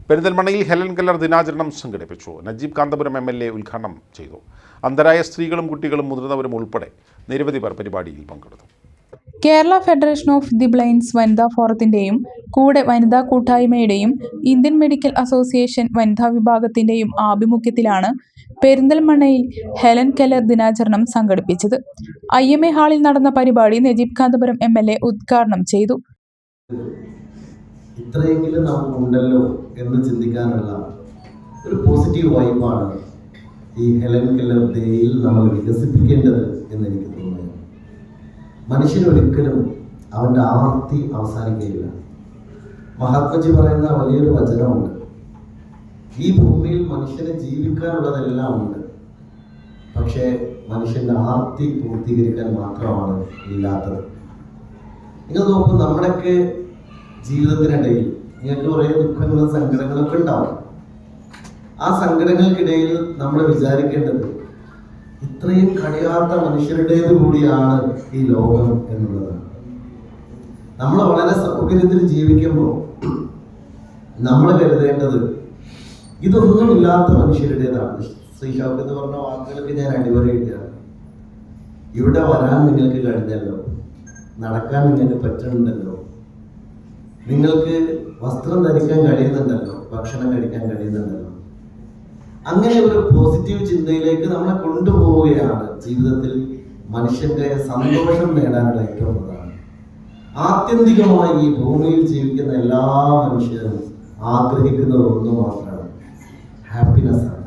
പെരിന്തൽമണ്ണയിൽ ഹെലൻ കെല്ലർ ദിനാചരണം സംഘടിപ്പിച്ചു. നജീബ് കാന്തപുരം MLA ഉദ്ഘാടനം ചെയ്തു. അന്ധരായ സ്ത്രീകളും കുട്ടികളും മുതിർന്നവരും ഉൾപ്പെടെ നിരവധി പേർ പരിപാടിയിൽ പങ്കെടുത്തു. Kerala federation of the blinds വനിതാ ഫോറത്തിൻ്റെയും കൂടെ വനിതാ കൂട്ടായ്മയുടെയും ഇന്ത്യൻ മെഡിക്കൽ അസോസിയേഷൻ വനിതാ വിഭാഗത്തിൻ്റെയും ആഭിമുഖ്യത്തിലാണ് പെരിന്തൽമണ്ണയിൽ ഹെലൻ കെല്ലർ ദിനാചരണം സംഘടിപ്പിച്ചത്. IMA ഹാളിൽ നടന്ന പരിപാടി നജീബ് കാന്തപുരം MLA ഉദ്ഘാടനം ചെയ്തു. ഇത്രയെങ്കിലും നമുക്കുണ്ടല്ലോ എന്ന് ചിന്തിക്കാനുള്ള ഒരു പോസിറ്റീവ് വൈബാണ് ഈ ഹെലൻ കെല്ലർ ഡേയിൽ നമ്മൾ വികസിപ്പിക്കേണ്ടത് എന്ന് എനിക്ക് തോന്നുന്നു. മനുഷ്യനൊരിക്കലും അവൻ്റെ ആർത്തി അവസാനിക്കുകയില്ല. മഹാത്മജി പറയുന്ന വലിയൊരു വചനമുണ്ട്, ഈ ഭൂമിയിൽ മനുഷ്യന് ജീവിക്കാനുള്ളതെല്ലാം ഉണ്ട്, പക്ഷേ മനുഷ്യൻ്റെ ആർത്തി പൂർത്തീകരിക്കാൻ മാത്രമാണ് ഇല്ലാത്തത്. നിങ്ങൾ നോക്കും, നമ്മുടെയൊക്കെ ജീവിതത്തിനിടയിൽ നിങ്ങൾക്ക് കുറേ ദുഃഖങ്ങളും സങ്കടങ്ങളൊക്കെ ഉണ്ടാവും. ആ സങ്കടങ്ങൾക്കിടയിൽ നമ്മൾ വിചാരിക്കേണ്ടത് ഇത്രയും കഴിയാത്ത മനുഷ്യരുടേത് കൂടിയാണ് ഈ ലോകം എന്നുള്ളതാണ്. നമ്മൾ വളരെ സൗകര്യത്തിൽ ജീവിക്കുമ്പോൾ നമ്മൾ കരുതേണ്ടത് ഇതൊന്നുമില്ലാത്ത മനുഷ്യരുടേതാണ്. ശ്രീ ഷൗക്കത്ത് എന്ന് പറഞ്ഞ വാക്കുകൾക്ക് ഞാൻ അടിവരയിട്ടാണ്. ഇവിടെ വരാൻ നിങ്ങൾക്ക് കഴിഞ്ഞല്ലോ, നടക്കാൻ നിങ്ങൾക്ക് പറ്റുന്നുണ്ടല്ലോ, നിങ്ങൾക്ക് വസ്ത്രം ധരിക്കാൻ കഴിയുന്നുണ്ടല്ലോ, ഭക്ഷണം കഴിക്കാൻ കഴിയുന്നുണ്ടല്ലോ. അങ്ങനെ ഒരു പോസിറ്റീവ് ചിന്തയിലേക്ക് നമ്മളെ കൊണ്ടുപോവുകയാണ് ജീവിതത്തിൽ മനുഷ്യന്റെ സന്തോഷം നേടാനുള്ള ഏറ്റവും പ്രധാനം. ആത്യന്തികമായി ഈ ഭൂമിയിൽ ജീവിക്കുന്ന എല്ലാ മനുഷ്യരും ആഗ്രഹിക്കുന്നത് ഒന്ന് മാത്രമാണ്, ഹാപ്പിനെസ് ആണ്.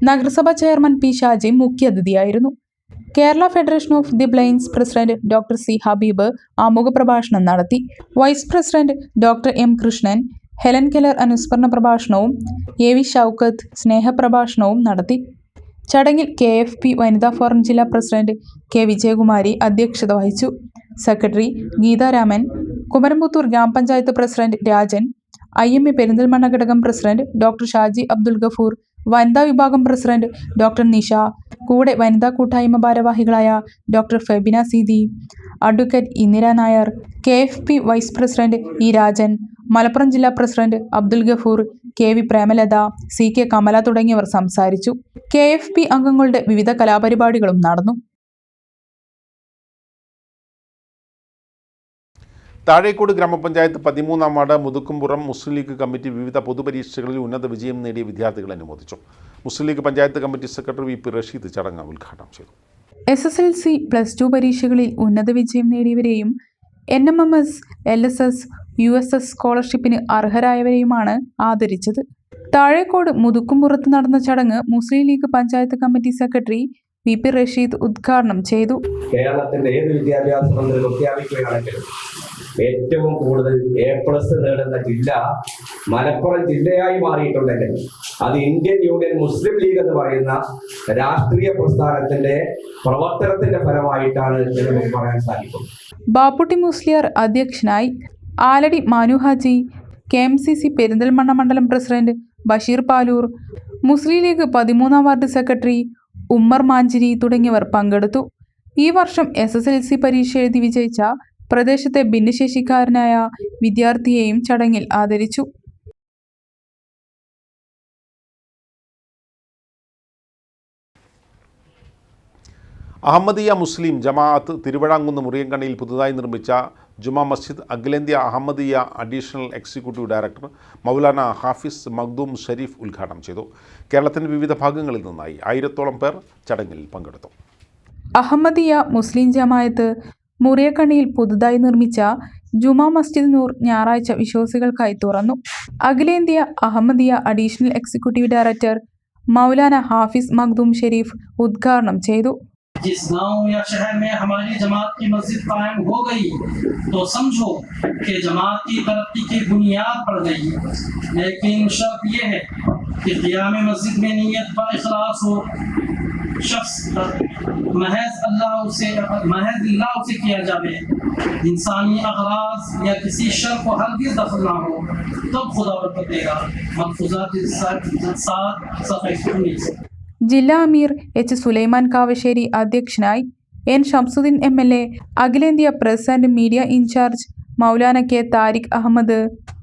നഗരസഭാ ചെയർമാൻ പി ഷാജി മുഖ്യാതിഥിയായിരുന്നു. Kerala federation of the blinds president doctor C Habeeb ആമുഖ പ്രഭാഷണം നടത്തി. Vice president doctor M Krishnan, Helen Keller അനുസ്മരണ പ്രഭാഷണവും എ വി ഷൗക്കത്ത് സ്നേഹപ്രഭാഷണവും നടത്തി. ചടങ്ങിൽ KFP വനിതാ ഫോറം ജില്ലാ പ്രസിഡന്റ് കെ വിജയകുമാരി അധ്യക്ഷത വഹിച്ചു. സെക്രട്ടറി ഗീതാരാമൻ, കുമരംപുത്തൂർ ഗ്രാമപഞ്ചായത്ത് പ്രസിഡന്റ് രാജൻ, IMA പെരിന്തൽമണ്ണ ഘടകം പ്രസിഡന്റ് ഡോക്ടർ ഷാജി അബ്ദുൽ ഗഫൂർ, വനിതാ വിഭാഗം പ്രസിഡന്റ് ഡോക്ടർ നിഷ, കൂടെ വനിതാ കൂട്ടായ്മ ഭാരവാഹികളായ doctor Febina Seethi, advocate Indira Nair, KFP vice president E Rajan, Malappuram ജില്ലാ president Abdul Gafoor, KV Premalatha, CK Kamala തുടങ്ങിയവർ സംസാരിച്ചു. KFP അംഗങ്ങളുടെ വിവിധ കലാപരിപാടികളും നടന്നു. താഴേക്കോട് ഗ്രാമപഞ്ചായത്ത് 13-ാം വാർഡ് മുതുക്കുംപുറം മുസ്ലിം ലീഗ് കമ്മിറ്റി വിവിധ പൊതുപരീക്ഷകളിൽ ഉന്നത വിജയം നേടിയ വിദ്യാർത്ഥികളെ അനുമോദിച്ചു. Muslim League panchayat committee secretary VP Rasheed ചടങ്ങ് ഉദ്ഘാടനം ചെയ്തു. SSLC, +2 പരീക്ഷകളിൽ ഉന്നത വിജയം നേടിയവരെയും NMMS, LSS, USS സ്കോളർഷിപ്പിന് അർഹരായവരെയുമാണ് ആദരിച്ചത്. താഴേക്കോട് മുതുക്കുംപുറത്ത് നടന്ന ചടങ്ങ് Muslim League panchayat committee secretary VP Rasheed ഉദ്ഘാടനം ചെയ്തു. കേരളത്തിന്റെ ഏത് വിദ്യാഭ്യാസ മന്ത്രി പ്രഖ്യാപിക്കുകയാണെങ്കിലും ഏറ്റവും കൂടുതൽ A+ നേടുന്ന ജില്ല മലപ്പുറം ജില്ലയായി മാറിയിട്ടുണ്ടെങ്കിൽ അത് ഇന്ത്യൻ യൂണിയൻ മുസ്ലിം ലീഗ് എന്ന് പറയുന്ന രാഷ്ട്രീയ പ്രസ്ഥാനത്തിന്റെ പ്രവർത്തനത്തിന്റെ ഫലമായിട്ടാണ് എന്ന് നമുക്ക് പറയാൻ സാധിക്കും. ബാപ്പുട്ടി മുസ്ലിയാർ അധ്യക്ഷനായി. ആലടി മാനുഹാജി, KMCC പെരിന്തൽമണ്ണ മണ്ഡലം പ്രസിഡന്റ് ബഷീർ പാലൂർ, മുസ്ലിം ലീഗ് 13-ാം വാർഡ് സെക്രട്ടറി ഉമ്മർ മാഞ്ചിരി തുടങ്ങിയവർ പങ്കെടുത്തു. ഈ വർഷം SSLC പരീക്ഷ എഴുതി വിജയിച്ച പ്രദേശത്തെ ഭിന്നശേഷിക്കാരനായ വിദ്യാർത്ഥിയെയും ചടങ്ങിൽ ആദരിച്ചു. അഹമ്മദിയ മുസ്ലിം ജമാഅത്ത് തിരുവിഴാങ്കുന്ന് മുറിയങ്കണ്ണിയിൽ പുതുതായി നിർമ്മിച്ച ജുമാ മസ്ജിദ് അഖിലേന്ത്യാ Ahmadiyya additional executive director Maulana Hafiz Makhdoom Shareef ഉദ്ഘാടനം ചെയ്തു. കേരളത്തിൻ്റെ വിവിധ ഭാഗങ്ങളിൽ നിന്നായി 1000-ഓളം പേർ ചടങ്ങിൽ പങ്കെടുത്തു. അഹമ്മദിയ മുസ്ലിം ജമാഅത്ത് മുറിയക്കണ്ണിയിൽ പുതുതായി നിർമ്മിച്ച ജുമാ മസ്ജിദ് നൂർ ഞായറാഴ്ച വിശ്വാസികൾക്കായി തുറന്നു. അഖിലേന്ത്യാ Ahmadiyya additional executive director Maulana Hafiz Makhdoom Shareef ഉദ്ഘാടനം ചെയ്തു. जिस गांव या शहर में हमारी जमात की मस्जिद कायम हो गई तो समझो कि जमात की तरक्की की बुनियाद पड़ गई। लेकिन शर्त यह है कि क़ियाम मस्जिद में नियत का इखलास हो, शख्स महज अल्लाह से किया जावे, इंसानी अगराज या किसी शर को हरगिज़ दखल ना हो, तब खुदा बरकत देगा। मलफूज़ात सफ़े 19। ജില്ലാ അമീർ H. സുലൈമാൻ കാവശ്ശേരി അധ്യക്ഷനായി. N. ഷംസുദ്ദീൻ MLA, അഖിലേന്ത്യാ press and media in charge Maulana K. Tariq Ahammed,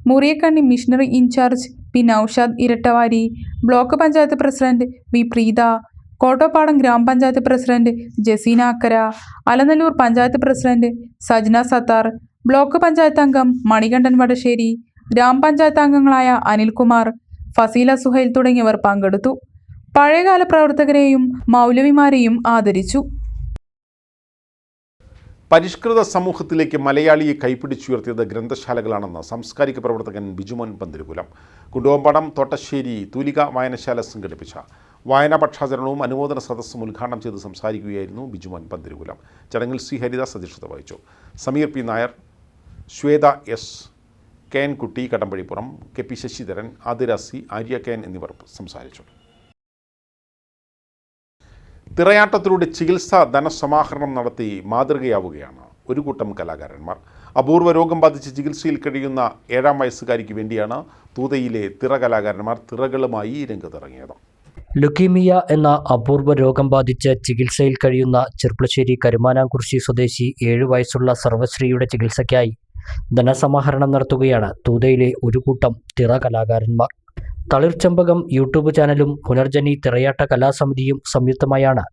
Muriyakkanni missionary in charge P. Noushad Irattavari, block panchayat president V. Preetha, Kottopadam ഗ്രാമപഞ്ചായത്ത് president Jaseena Akkara, Alanallur panchayat president Sajna Sathar, block panchayat അംഗം മണികണ്ഠൻ വടശ്ശേരി, ഗ്രാമപഞ്ചായത്ത് അംഗങ്ങളായ അനിൽകുമാർ, ഫസീല സുഹൈൽ തുടങ്ങിയവർ പങ്കെടുത്തു. പഴയകാല പ്രവർത്തകരെയും മൗലവിമാരെയും ആദരിച്ചു. പരിഷ്കൃത സമൂഹത്തിലേക്ക് മലയാളിയെ കൈപ്പിടിച്ചുയർത്തിയത് ഗ്രന്ഥശാലകളാണെന്ന് സാംസ്കാരിക പ്രവർത്തകൻ ബിജുമോൻ പന്തിരുകുലം. കുണ്ടുവമ്പാടം തോട്ടശ്ശേരി തൂലിക വായനശാല സംഘടിപ്പിച്ച വായനാ പക്ഷാചരണവും അനുമോദന സദസ്സും ഉദ്ഘാടനം ചെയ്ത് സംസാരിക്കുകയായിരുന്നു ബിജുമോൻ പന്തിരുകുലം. ചടങ്ങിൽ C. ഹരിദാസ് അധ്യക്ഷത വഹിച്ചു. Sameer P. Nair, Shweta S. KN കുട്ടി Kadampazhipuram, KP Sasidharan, Athira C. Arya KN എന്നിവർ സംസാരിച്ചു. തിറയാട്ടത്തിലൂടെ ചികിത്സാ ധനസമാഹരണം നടത്തി മാതൃകയാവുകയാണ് ഒരു കൂട്ടം കലാകാരന്മാർ. അപൂർവ രോഗം ബാധിച്ച് ചികിത്സയിൽ കഴിയുന്ന 7-ാം വയസ്സുകാരിക്ക് വേണ്ടിയാണ് തൂതയിലെ തിറ കലാകാരന്മാർ തിറകളുമായി രംഗത്തിറങ്ങിയത്. ലുക്കീമിയ എന്ന അപൂർവ രോഗം ബാധിച്ച് ചികിത്സയിൽ കഴിയുന്ന ചെർപ്പളശ്ശേരി കരുമാനാംകുറിശി സ്വദേശി 7 വയസ്സുള്ള സർവശ്രീയുടെ ചികിത്സയ്ക്കായി ധനസമാഹരണം നടത്തുകയാണ് തൂതയിലെ ഒരു കൂട്ടം തിറ കലാകാരന്മാർ. തളിർച്ചമ്പകം യൂട്യൂബ് ചാനലും പുനർജനി തിറയാട്ട കലാസമിതിയും സംയുക്തമായാണ്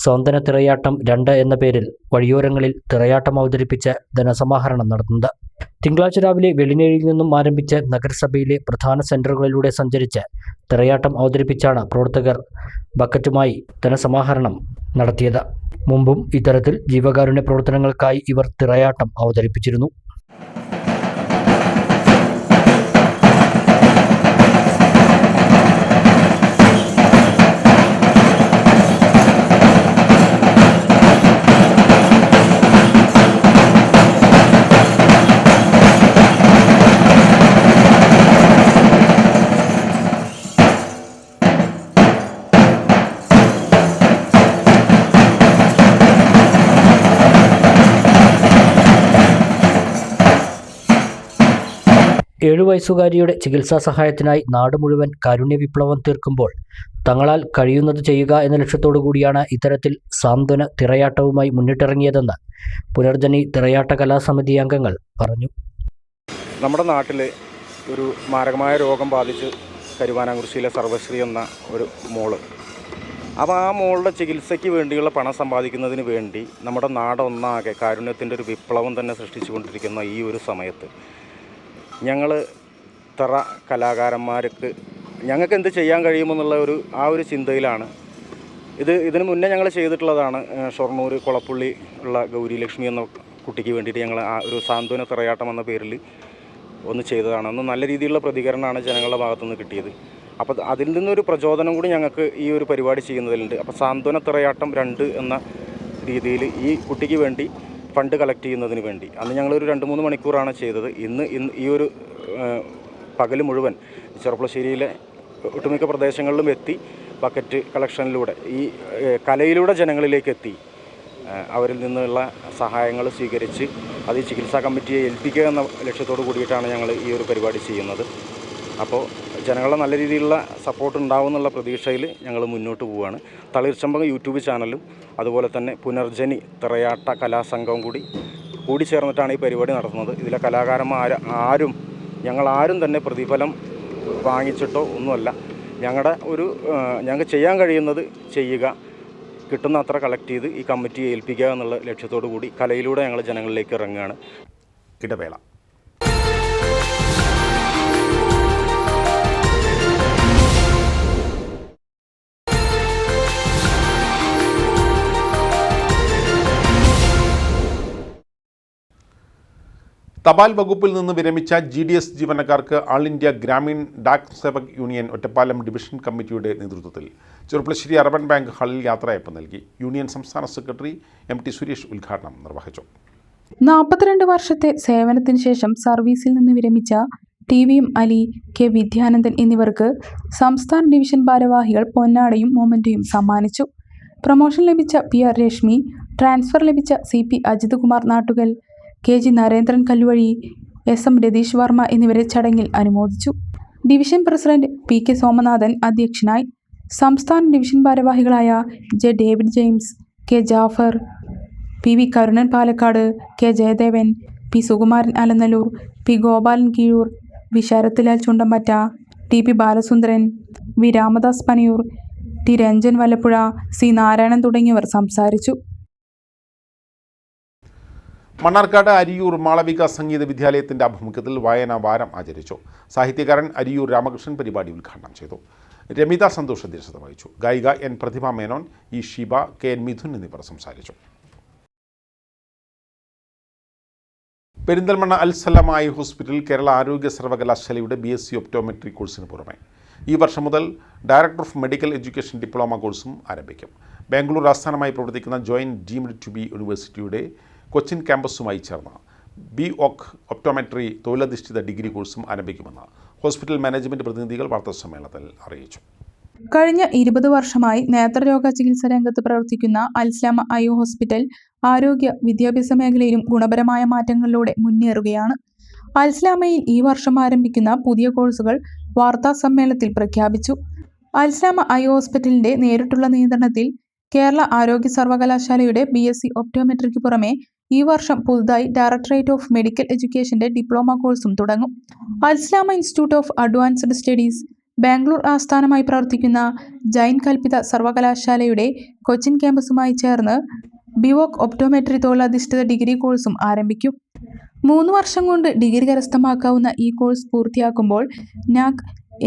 സ്വാന്തന തിറയാട്ടം 2 എന്ന പേരിൽ വഴിയോരങ്ങളിൽ തിറയാട്ടം അവതരിപ്പിച്ച് ധനസമാഹരണം നടത്തുന്നത്. തിങ്കളാഴ്ച രാവിലെ വെള്ളിനേഴിയിൽ നിന്നും ആരംഭിച്ച് നഗരസഭയിലെ പ്രധാന സെന്ററുകളിലൂടെ സഞ്ചരിച്ച് തിറയാട്ടം അവതരിപ്പിച്ചാണ് പ്രവർത്തകർ ബക്കറ്റുമായി ധനസമാഹരണം നടത്തിയത്. മുമ്പും ഇത്തരത്തിൽ ജീവകാരുണ്യ പ്രവർത്തനങ്ങൾക്കായി ഇവർ തിറയാട്ടം അവതരിപ്പിച്ചിരുന്നു. ഏഴുവയസ്സുകാരിയുടെ ചികിത്സാ സഹായത്തിനായി നാട് മുഴുവൻ കാരുണ്യ വിപ്ലവം തീർക്കുമ്പോൾ തങ്ങളാൽ കഴിയുന്നത് ചെയ്യുക എന്ന ലക്ഷ്യത്തോടു കൂടിയാണ് ഇത്തരത്തിൽ സാന്ത്വന തിറയാട്ടവുമായി മുന്നിട്ടിറങ്ങിയതെന്ന് പുനർജനി തിറയാട്ട കലാസമിതി അംഗങ്ങൾ പറഞ്ഞു. നമ്മുടെ നാട്ടിൽ ഒരു മാരകമായ രോഗം ബാധിച്ച് കരുവാനാംകുറിശ്ശിയിലെ സർവശ്രീ എന്ന ഒരു മോള്, അപ്പോൾ ആ മോളുടെ ചികിത്സയ്ക്ക് വേണ്ടിയുള്ള പണം സമ്പാദിക്കുന്നതിന് വേണ്ടി നമ്മുടെ നാടൊന്നാകെ കാരുണ്യത്തിൻ്റെ ഒരു വിപ്ലവം തന്നെ സൃഷ്ടിച്ചുകൊണ്ടിരിക്കുന്ന ഈ ഒരു സമയത്ത് ഞങ്ങൾ തറ കലാകാരന്മാർക്ക് ഞങ്ങൾക്ക് എന്ത് ചെയ്യാൻ കഴിയുമെന്നുള്ള ഒരു ചിന്തയിലാണ് ഇതിനു മുന്നേ ഞങ്ങൾ ചെയ്തിട്ടുള്ളതാണ്. ഷൊർണൂർ കൊളപ്പുള്ളി ഉള്ള ഗൗരി ലക്ഷ്മി എന്ന കുട്ടിക്ക് വേണ്ടിയിട്ട് ഞങ്ങൾ ഒരു സാന്ത്വന തിറയാട്ടം എന്ന പേരിൽ ഒന്ന് ചെയ്തതാണ്. അന്ന് നല്ല രീതിയിലുള്ള പ്രതികരണമാണ് ജനങ്ങളുടെ ഭാഗത്തുനിന്ന് കിട്ടിയത്. അപ്പോൾ അതിൽ നിന്നൊരു പ്രചോദനം കൂടി ഞങ്ങൾക്ക് ഈ ഒരു പരിപാടി ചെയ്യുന്നതിലുണ്ട്. അപ്പോൾ സാന്ത്വന തിറയാട്ടം 2 എന്ന രീതിയിൽ ഈ കുട്ടിക്ക് വേണ്ടി ഫണ്ട് കളക്ട് ചെയ്യുന്നതിന് വേണ്ടി അന്ന് ഞങ്ങളൊരു 2-3 മണിക്കൂറാണ് ചെയ്തത്. ഇന്ന് ഈ ഒരു പകൽ മുഴുവൻ ചെറുപ്പളശ്ശേരിയിലെ ഒട്ടുമിക്ക പ്രദേശങ്ങളിലും എത്തി ബക്കറ്റ് കളക്ഷനിലൂടെ ഈ കലയിലൂടെ ജനങ്ങളിലേക്ക് എത്തി അവരിൽ നിന്നുള്ള സഹായങ്ങൾ സ്വീകരിച്ച് അത് ഈ ചികിത്സാ കമ്മിറ്റിയെ ഏൽപ്പിക്കുക എന്ന ലക്ഷ്യത്തോട് കൂടിയിട്ടാണ് ഞങ്ങൾ ഈ ഒരു പരിപാടി ചെയ്യുന്നത്. അപ്പോൾ ജനങ്ങളുടെ നല്ല രീതിയിലുള്ള സപ്പോർട്ട് ഉണ്ടാവും എന്നുള്ള പ്രതീക്ഷയിൽ ഞങ്ങൾ മുന്നോട്ട് പോവുകയാണ്. തളിർച്ചമ്പകം യൂട്യൂബ് ചാനലും അതുപോലെ തന്നെ പുനർജനി തിറയാട്ട കലാസംഘവും കൂടി ചേർന്നിട്ടാണ് ഈ പരിപാടി നടത്തുന്നത്. ഇതിലെ കലാകാരന്മാർ ഞങ്ങളാരും തന്നെ പ്രതിഫലം വാങ്ങിച്ചിട്ടോ ഒന്നുമല്ല. ഞങ്ങൾക്ക് ചെയ്യാൻ കഴിയുന്നത് ചെയ്യുക, കിട്ടുന്ന അത്ര കളക്ട് ചെയ്ത് ഈ കമ്മിറ്റിയെ ഏൽപ്പിക്കുക എന്നുള്ള ലക്ഷ്യത്തോടു കൂടി കലയിലൂടെ ഞങ്ങൾ ജനങ്ങളിലേക്ക് ഇറങ്ങുകയാണ്. ഇടവേള. തപാൽ വകുപ്പിൽ നിന്ന് വിരമിച്ച GDS ജീവനക്കാർക്ക് ആൾ India Gramin Dak Sevak union Ottapalam division കമ്മിറ്റിയുടെ നേതൃത്വത്തിൽ ചെറുപ്പളശ്ശേരി അർബൻ ബാങ്ക് ഹാളിൽ യാത്രയയപ്പ് നൽകി. യൂണിയൻ സംസ്ഥാന സെക്രട്ടറി MT സുരേഷ് ഉദ്ഘാടനം നിർവഹിച്ചു. 42 വർഷത്തെ സേവനത്തിന് ശേഷം സർവീസിൽ നിന്ന് വിരമിച്ച TVM അലി, K വിദ്യാനന്ദൻ എന്നിവർക്ക് സംസ്ഥാന ഡിവിഷൻ ഭാരവാഹികൾ പൊന്നാടയും മൊമന്റോയും സമ്മാനിച്ചു. പ്രൊമോഷൻ ലഭിച്ച PR രശ്മി, ട്രാൻസ്ഫർ ലഭിച്ച CP Ajith Kumar Nattukal, KG Narendran Kalluvazhi, SM Ratheesh Varma എന്നിവരെ ചടങ്ങിൽ അനുമോദിച്ചു. ഡിവിഷൻ പ്രസിഡന്റ് PK സോമനാഥൻ അധ്യക്ഷനായി. സംസ്ഥാന ഡിവിഷൻ ഭാരവാഹികളായ J David James, K Jaffar, PV Karunan Palakkad, K Jayadevan, P Sukumaran Alanallur, P Gopalan Keezhur, V Sarathlal Chundampatta, TP Balasundaran, V Ramadas Paniyur, T Ranjan Vallappuzha, C Narayanan തുടങ്ങിയവർ സംസാരിച്ചു. മണ്ണാർക്കാട് അരിയൂർ മാളവിക സംഗീത വിദ്യാലയത്തിൻ്റെ ആഭിമുഖ്യത്തിൽ വായനാ വാരം ആചരിച്ചു. സാഹിത്യകാരൻ അരിയൂർ രാമകൃഷ്ണൻ പരിപാടി ഉദ്ഘാടനം ചെയ്തു. രമിത സന്തോഷ് അധ്യക്ഷത വഹിച്ചു. ഗായിക N പ്രതിഭ മേനോൻ, E ഷീബ, KN മിഥുൻ എന്നിവർ സംസാരിച്ചു. പെരിന്തൽമണ്ണ അൽസലമായി ഹോസ്പിറ്റലിൽ കേരള ആരോഗ്യ സർവകലാശാലയുടെ BSc ഒപ്റ്റോമെട്രി കോഴ്സിന് പുറമെ ഈ വർഷം മുതൽ director of medical education diploma കോഴ്സും ആരംഭിക്കും. ബാംഗ്ലൂർ ആസ്ഥാനമായി പ്രവർത്തിക്കുന്ന ജോയിന്റ് ഡീംഡ് ടു ബി യൂണിവേഴ്സിറ്റിയുടെ കൊച്ചിൻ ക്യാമ്പസുമായി ചേർന്ന BOC ഒപ്റ്റോമെട്രി തൊഴിലധിഷ്ഠിത ഡിഗ്രി കോഴ്സും ആരംഭിക്കുമെന്ന് ഹോസ്പിറ്റൽ മാനേജ്മെൻറ്റ് പ്രതിനിധികൾ വാർത്താസമ്മേളനത്തിൽ അറിയിച്ചു. കഴിഞ്ഞ 20 വർഷമായി നേത്രരോഗ ചികിത്സാ രംഗത്ത് പ്രവർത്തിക്കുന്ന അൽസ്ലാമ ഐ ഹോസ്പിറ്റൽ ആരോഗ്യ വിദ്യാഭ്യാസ മേഖലയിലും ഗുണപരമായ മാറ്റങ്ങളിലൂടെ മുന്നേറുകയാണ്. അൽസ്ലാമയിൽ ഈ വർഷം ആരംഭിക്കുന്ന പുതിയ കോഴ്സുകൾ വാർത്താ സമ്മേളനത്തിൽ പ്രഖ്യാപിച്ചു. അൽസ്ലാമ ഐ ഹോസ്പിറ്റലിന്റെ നേരിട്ടുള്ള നിയന്ത്രണത്തിൽ കേരള ആരോഗ്യ സർവകലാശാലയുടെ BSc ഒപ്റ്റോമെട്രിക്ക് പുറമെ ഈ വർഷം പുതുതായി ഡയറക്ടറേറ്റ് ഓഫ് മെഡിക്കൽ എഡ്യൂക്കേഷന്റെ ഡിപ്ലോമ കോഴ്സും തുടങ്ങും. Alsalama institute of advanced studies, Bangalore ആസ്ഥാനമായി പ്രവർത്തിക്കുന്ന ജൈൻ കൽപ്പിത സർവകലാശാലയുടെ കൊച്ചിൻ ക്യാമ്പസുമായി ചേർന്ന് BOC ഒപ്റ്റോമെട്രി തൊഴിലധിഷ്ഠിത ഡിഗ്രി കോഴ്സും ആരംഭിക്കും. 3 വർഷം കൊണ്ട് ഡിഗ്രി കരസ്ഥമാക്കാവുന്ന ഈ കോഴ്സ് പൂർത്തിയാക്കുമ്പോൾ NAC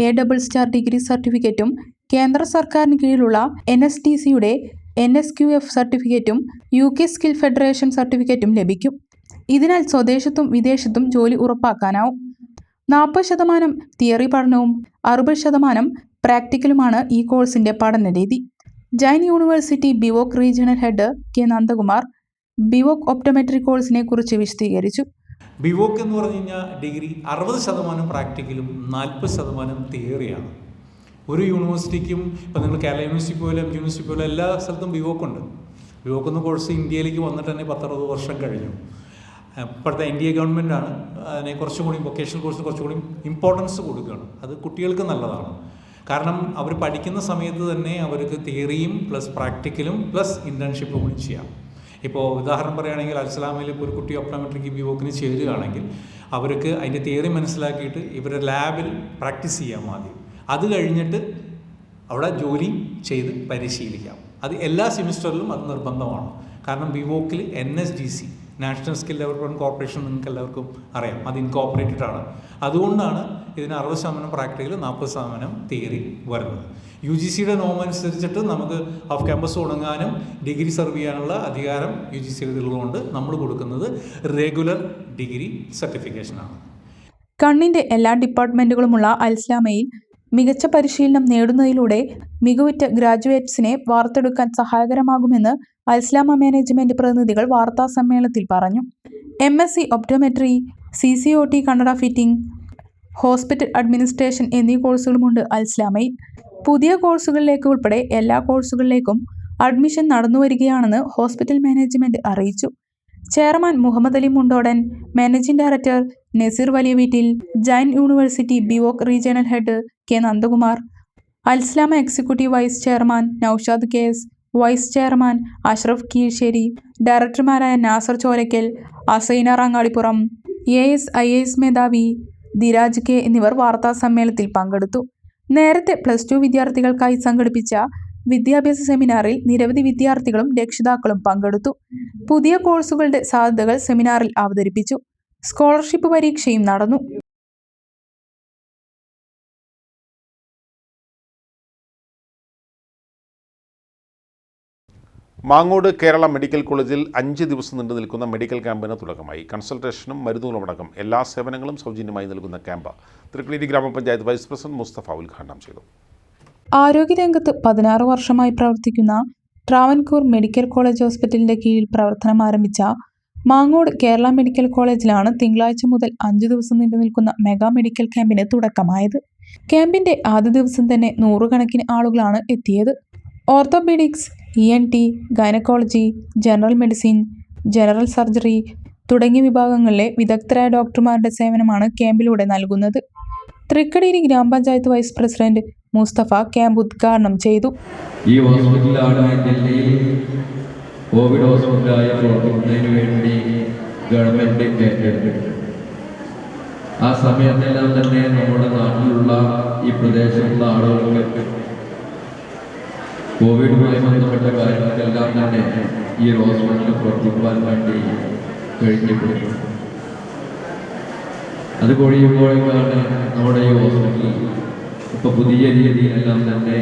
A double star degree സർട്ടിഫിക്കറ്റും കേന്ദ്ര സർക്കാരിന് കീഴിലുള്ള NSDCയുടെ NSQF സർട്ടിഫിക്കറ്റും UK സ്കിൽ ഫെഡറേഷൻ സർട്ടിഫിക്കറ്റും ലഭിക്കും. ഇതിനാൽ സ്വദേശത്തും വിദേശത്തും ജോലി ഉറപ്പാക്കാനാവും. 40% തിയറി പഠനവും 60% പ്രാക്ടിക്കലുമാണ് ഈ കോഴ്സിന്റെ പഠനരീതി. Jain university BVoc regional head K. Nandakumar BVoc optometry കോഴ്സിനെ കുറിച്ച് വിശദീകരിച്ചു. ബിവോക് എന്ന് പറഞ്ഞു കഴിഞ്ഞാൽ ഡിഗ്രി 60% പ്രാക്ടിക്കലും 40% തിയറിയാണ്. ഒരു യൂണിവേഴ്സിറ്റിക്കും ഇപ്പോൾ നിങ്ങൾ കേരള യൂണിവേഴ്സിറ്റി പോലെ യൂണിവേഴ്സിറ്റി പോലെ എല്ലാ സ്ഥലത്തും ബിവോക് ഉണ്ട്. ബിവോക് എന്ന കോഴ്സ് ഇന്ത്യയിലേക്ക് വന്നിട്ട് തന്നെ 10-60 വർഷം കഴിഞ്ഞു. ഇപ്പോഴത്തെ NDA ഗവൺമെൻറ്റാണ് അതിനെ കുറച്ചും കൂടി വൊക്കേഷണൽ കോഴ്സിന് കുറച്ചും കൂടി ഇമ്പോർട്ടൻസ് കൊടുക്കുകയാണ്. അത് കുട്ടികൾക്ക് നല്ലതാണ്. കാരണം അവർ പഠിക്കുന്ന സമയത്ത് തന്നെ അവർക്ക് തിയറിയും പ്ലസ് പ്രാക്ടിക്കലും പ്ലസ് ഇൻറ്റേൺഷിപ്പും കൂടി ചെയ്യാം. ഇപ്പോൾ ഉദാഹരണം പറയുകയാണെങ്കിൽ അൽസലാമയിൽ ഇപ്പോൾ ഒരു കുട്ടി ഒപ്റ്റോമെട്രിക്ക് ബിവോക്കിന് ചേരുകയാണെങ്കിൽ അവർക്ക് അതിൻ്റെ തിയറി മനസ്സിലാക്കിയിട്ട് ഇവരുടെ ലാബിൽ പ്രാക്ടീസ് ചെയ്യാം ആദ്യം. അത് കഴിഞ്ഞിട്ട് അവിടെ ജോലി ചെയ്ത് പരിശീലിക്കാം. അത് എല്ലാ സെമിസ്റ്ററിലും അത് നിർബന്ധമാണ്. കാരണം ബിവോക്കിൽ NSDC national skill development corporation നിങ്ങൾക്ക് എല്ലാവർക്കും അറിയാം, അത് ഇൻകോപ്പറേറ്റഡ് ആണ്. അതുകൊണ്ടാണ് ഇതിന് 60% പ്രാക്ടിക്കൽ 40% തിയറി വരുന്നത്. UGCയുടെ നോം അനുസരിച്ചിട്ട് നമുക്ക് ഓഫ് ക്യാമ്പസ് തുടങ്ങാനും ഡിഗ്രി സെർവ് ചെയ്യാനുള്ള അധികാരം UGCയുടെ ഉള്ളതുകൊണ്ട് നമ്മൾ കൊടുക്കുന്നത് റെഗുലർ ഡിഗ്രി സർട്ടിഫിക്കേഷനാണ്. കണ്ണിന്റെ എല്ലാ ഡിപ്പാർട്ട്മെന്റുകളുമുള്ള അൽസ്ലാമയിൽ മികച്ച പരിശീലനം നേടുന്നതിലൂടെ മികവുറ്റ ഗ്രാജുവേറ്റ്സിനെ വാർത്തെടുക്കാൻ സഹായകരമാകുമെന്ന് അൽസ്ലാമ മാനേജ്മെന്റ് പ്രതിനിധികൾ വാർത്താ സമ്മേളനത്തിൽ പറഞ്ഞു. MSc ഒപ്റ്റോമെട്രി, CCOT കണ്ണട ഫിറ്റിംഗ്, ഹോസ്പിറ്റൽ അഡ്മിനിസ്ട്രേഷൻ എന്നീ കോഴ്സുകളുമുണ്ട് അൽസ്ലാമയിൽ. പുതിയ കോഴ്സുകളിലേക്ക് ഉൾപ്പെടെ എല്ലാ കോഴ്സുകളിലേക്കും അഡ്മിഷൻ നടന്നുവരികയാണെന്ന് ഹോസ്പിറ്റൽ മാനേജ്മെന്റ് അറിയിച്ചു. Chairman Muhammed Ali Mundodan, managing director Naseer Valiya Veettil, Jain university BVoc regional head K. Nandakumar, Alsalama executive vice chairman Noushad KS, vice chairman Ashraf Keezhisseri, ഡയറക്ടർമാരായ നാസർ ചോരക്കൽ, അസൈന റാങ്ങാടിപ്പുറം, AS/IAS മേധാവി ധിരാജ് K എന്നിവർ വാർത്താ സമ്മേളനത്തിൽ പങ്കെടുത്തു. നേരത്തെ +2 വിദ്യാർത്ഥികൾക്കായി സംഘടിപ്പിച്ച വിദ്യാഭ്യാസ സെമിനാറിൽ നിരവധി വിദ്യാർത്ഥികളും രക്ഷിതാക്കളും പങ്കെടുത്തു. പുതിയ കോഴ്സുകളുടെ സാധ്യതകൾ സെമിനാറിൽ അവതരിപ്പിച്ചു. സ്കോളർഷിപ്പ് പരീക്ഷയും നടന്നു. മാങ്ങോട് കേരള മെഡിക്കൽ കോളേജിൽ 5 ദിവസം നീണ്ടു നിൽക്കുന്ന മെഡിക്കൽ ക്യാമ്പിന് തുടക്കമായി. കൺസൾട്ടേഷനും മരുന്നുകളുമടക്കം എല്ലാ സേവനങ്ങളും സൗജന്യമായി നൽകുന്ന ക്യാമ്പ് തൃക്കളീരി ഗ്രാമപഞ്ചായത്ത് വൈസ് പ്രസിഡന്റ് മുസ്തഫ ഉദ്ഘാടനം ചെയ്തു. ആരോഗ്യരംഗത്ത് 16 വർഷമായി പ്രവർത്തിക്കുന്ന ട്രാവൻകൂർ മെഡിക്കൽ കോളേജ് ഹോസ്പിറ്റലിന്റെ കീഴിൽ പ്രവർത്തനം ആരംഭിച്ച മാങ്ങോട് കേരള മെഡിക്കൽ കോളേജിലാണ് തിങ്കളാഴ്ച മുതൽ 5 ദിവസം നീണ്ടു നിൽക്കുന്ന മെഗാ മെഡിക്കൽ ക്യാമ്പിന് തുടക്കമായത്. ക്യാമ്പിന്റെ ആദ്യ ദിവസം തന്നെ 100 കണക്കിന് ആളുകളാണ് എത്തിയത്. Orthopaedics, ENT, gynaecology, general medicine, general surgery തുടങ്ങിയ വിഭാഗങ്ങളിലെ വിദഗ്ധരായ ഡോക്ടർമാരുടെ സേവനമാണ് ക്യാമ്പിലൂടെ നൽകുന്നത്. തൃക്കടീരി ഗ്രാമപഞ്ചായത്ത് വൈസ് പ്രസിഡന്റ് മുസ്തഫ ക്യാമ്പ് ഉദ്ഘാടനം ചെയ്തു. ഈ ഹോസ്പിറ്റലാണ് ജില്ലയിൽ കോവിഡ് ഹോസ്പിറ്റലായി പ്രവർത്തിക്കുന്നതിന് വേണ്ടി ഗവൺമെന്റ് ഏറ്റെടുത്തു. ആ സമയത്തെല്ലാം തന്നെ നമ്മുടെ നാട്ടിലുള്ള ഈ പ്രദേശത്തുള്ള ആളുകൾക്ക് കോവിഡുമായി ബന്ധപ്പെട്ട കാര്യങ്ങൾക്കെല്ലാം തന്നെ ഈ ഹോസ്പിറ്റലിൽ പ്രവർത്തിക്കുവാൻ വേണ്ടി കഴിഞ്ഞിട്ടുണ്ട്. അത് കഴിയുമ്പോഴേക്കാണ് നമ്മുടെ ഈ ഹോസ്പിറ്റൽ ഇപ്പോൾ പുതിയ രീതിയിലെല്ലാം തന്നെ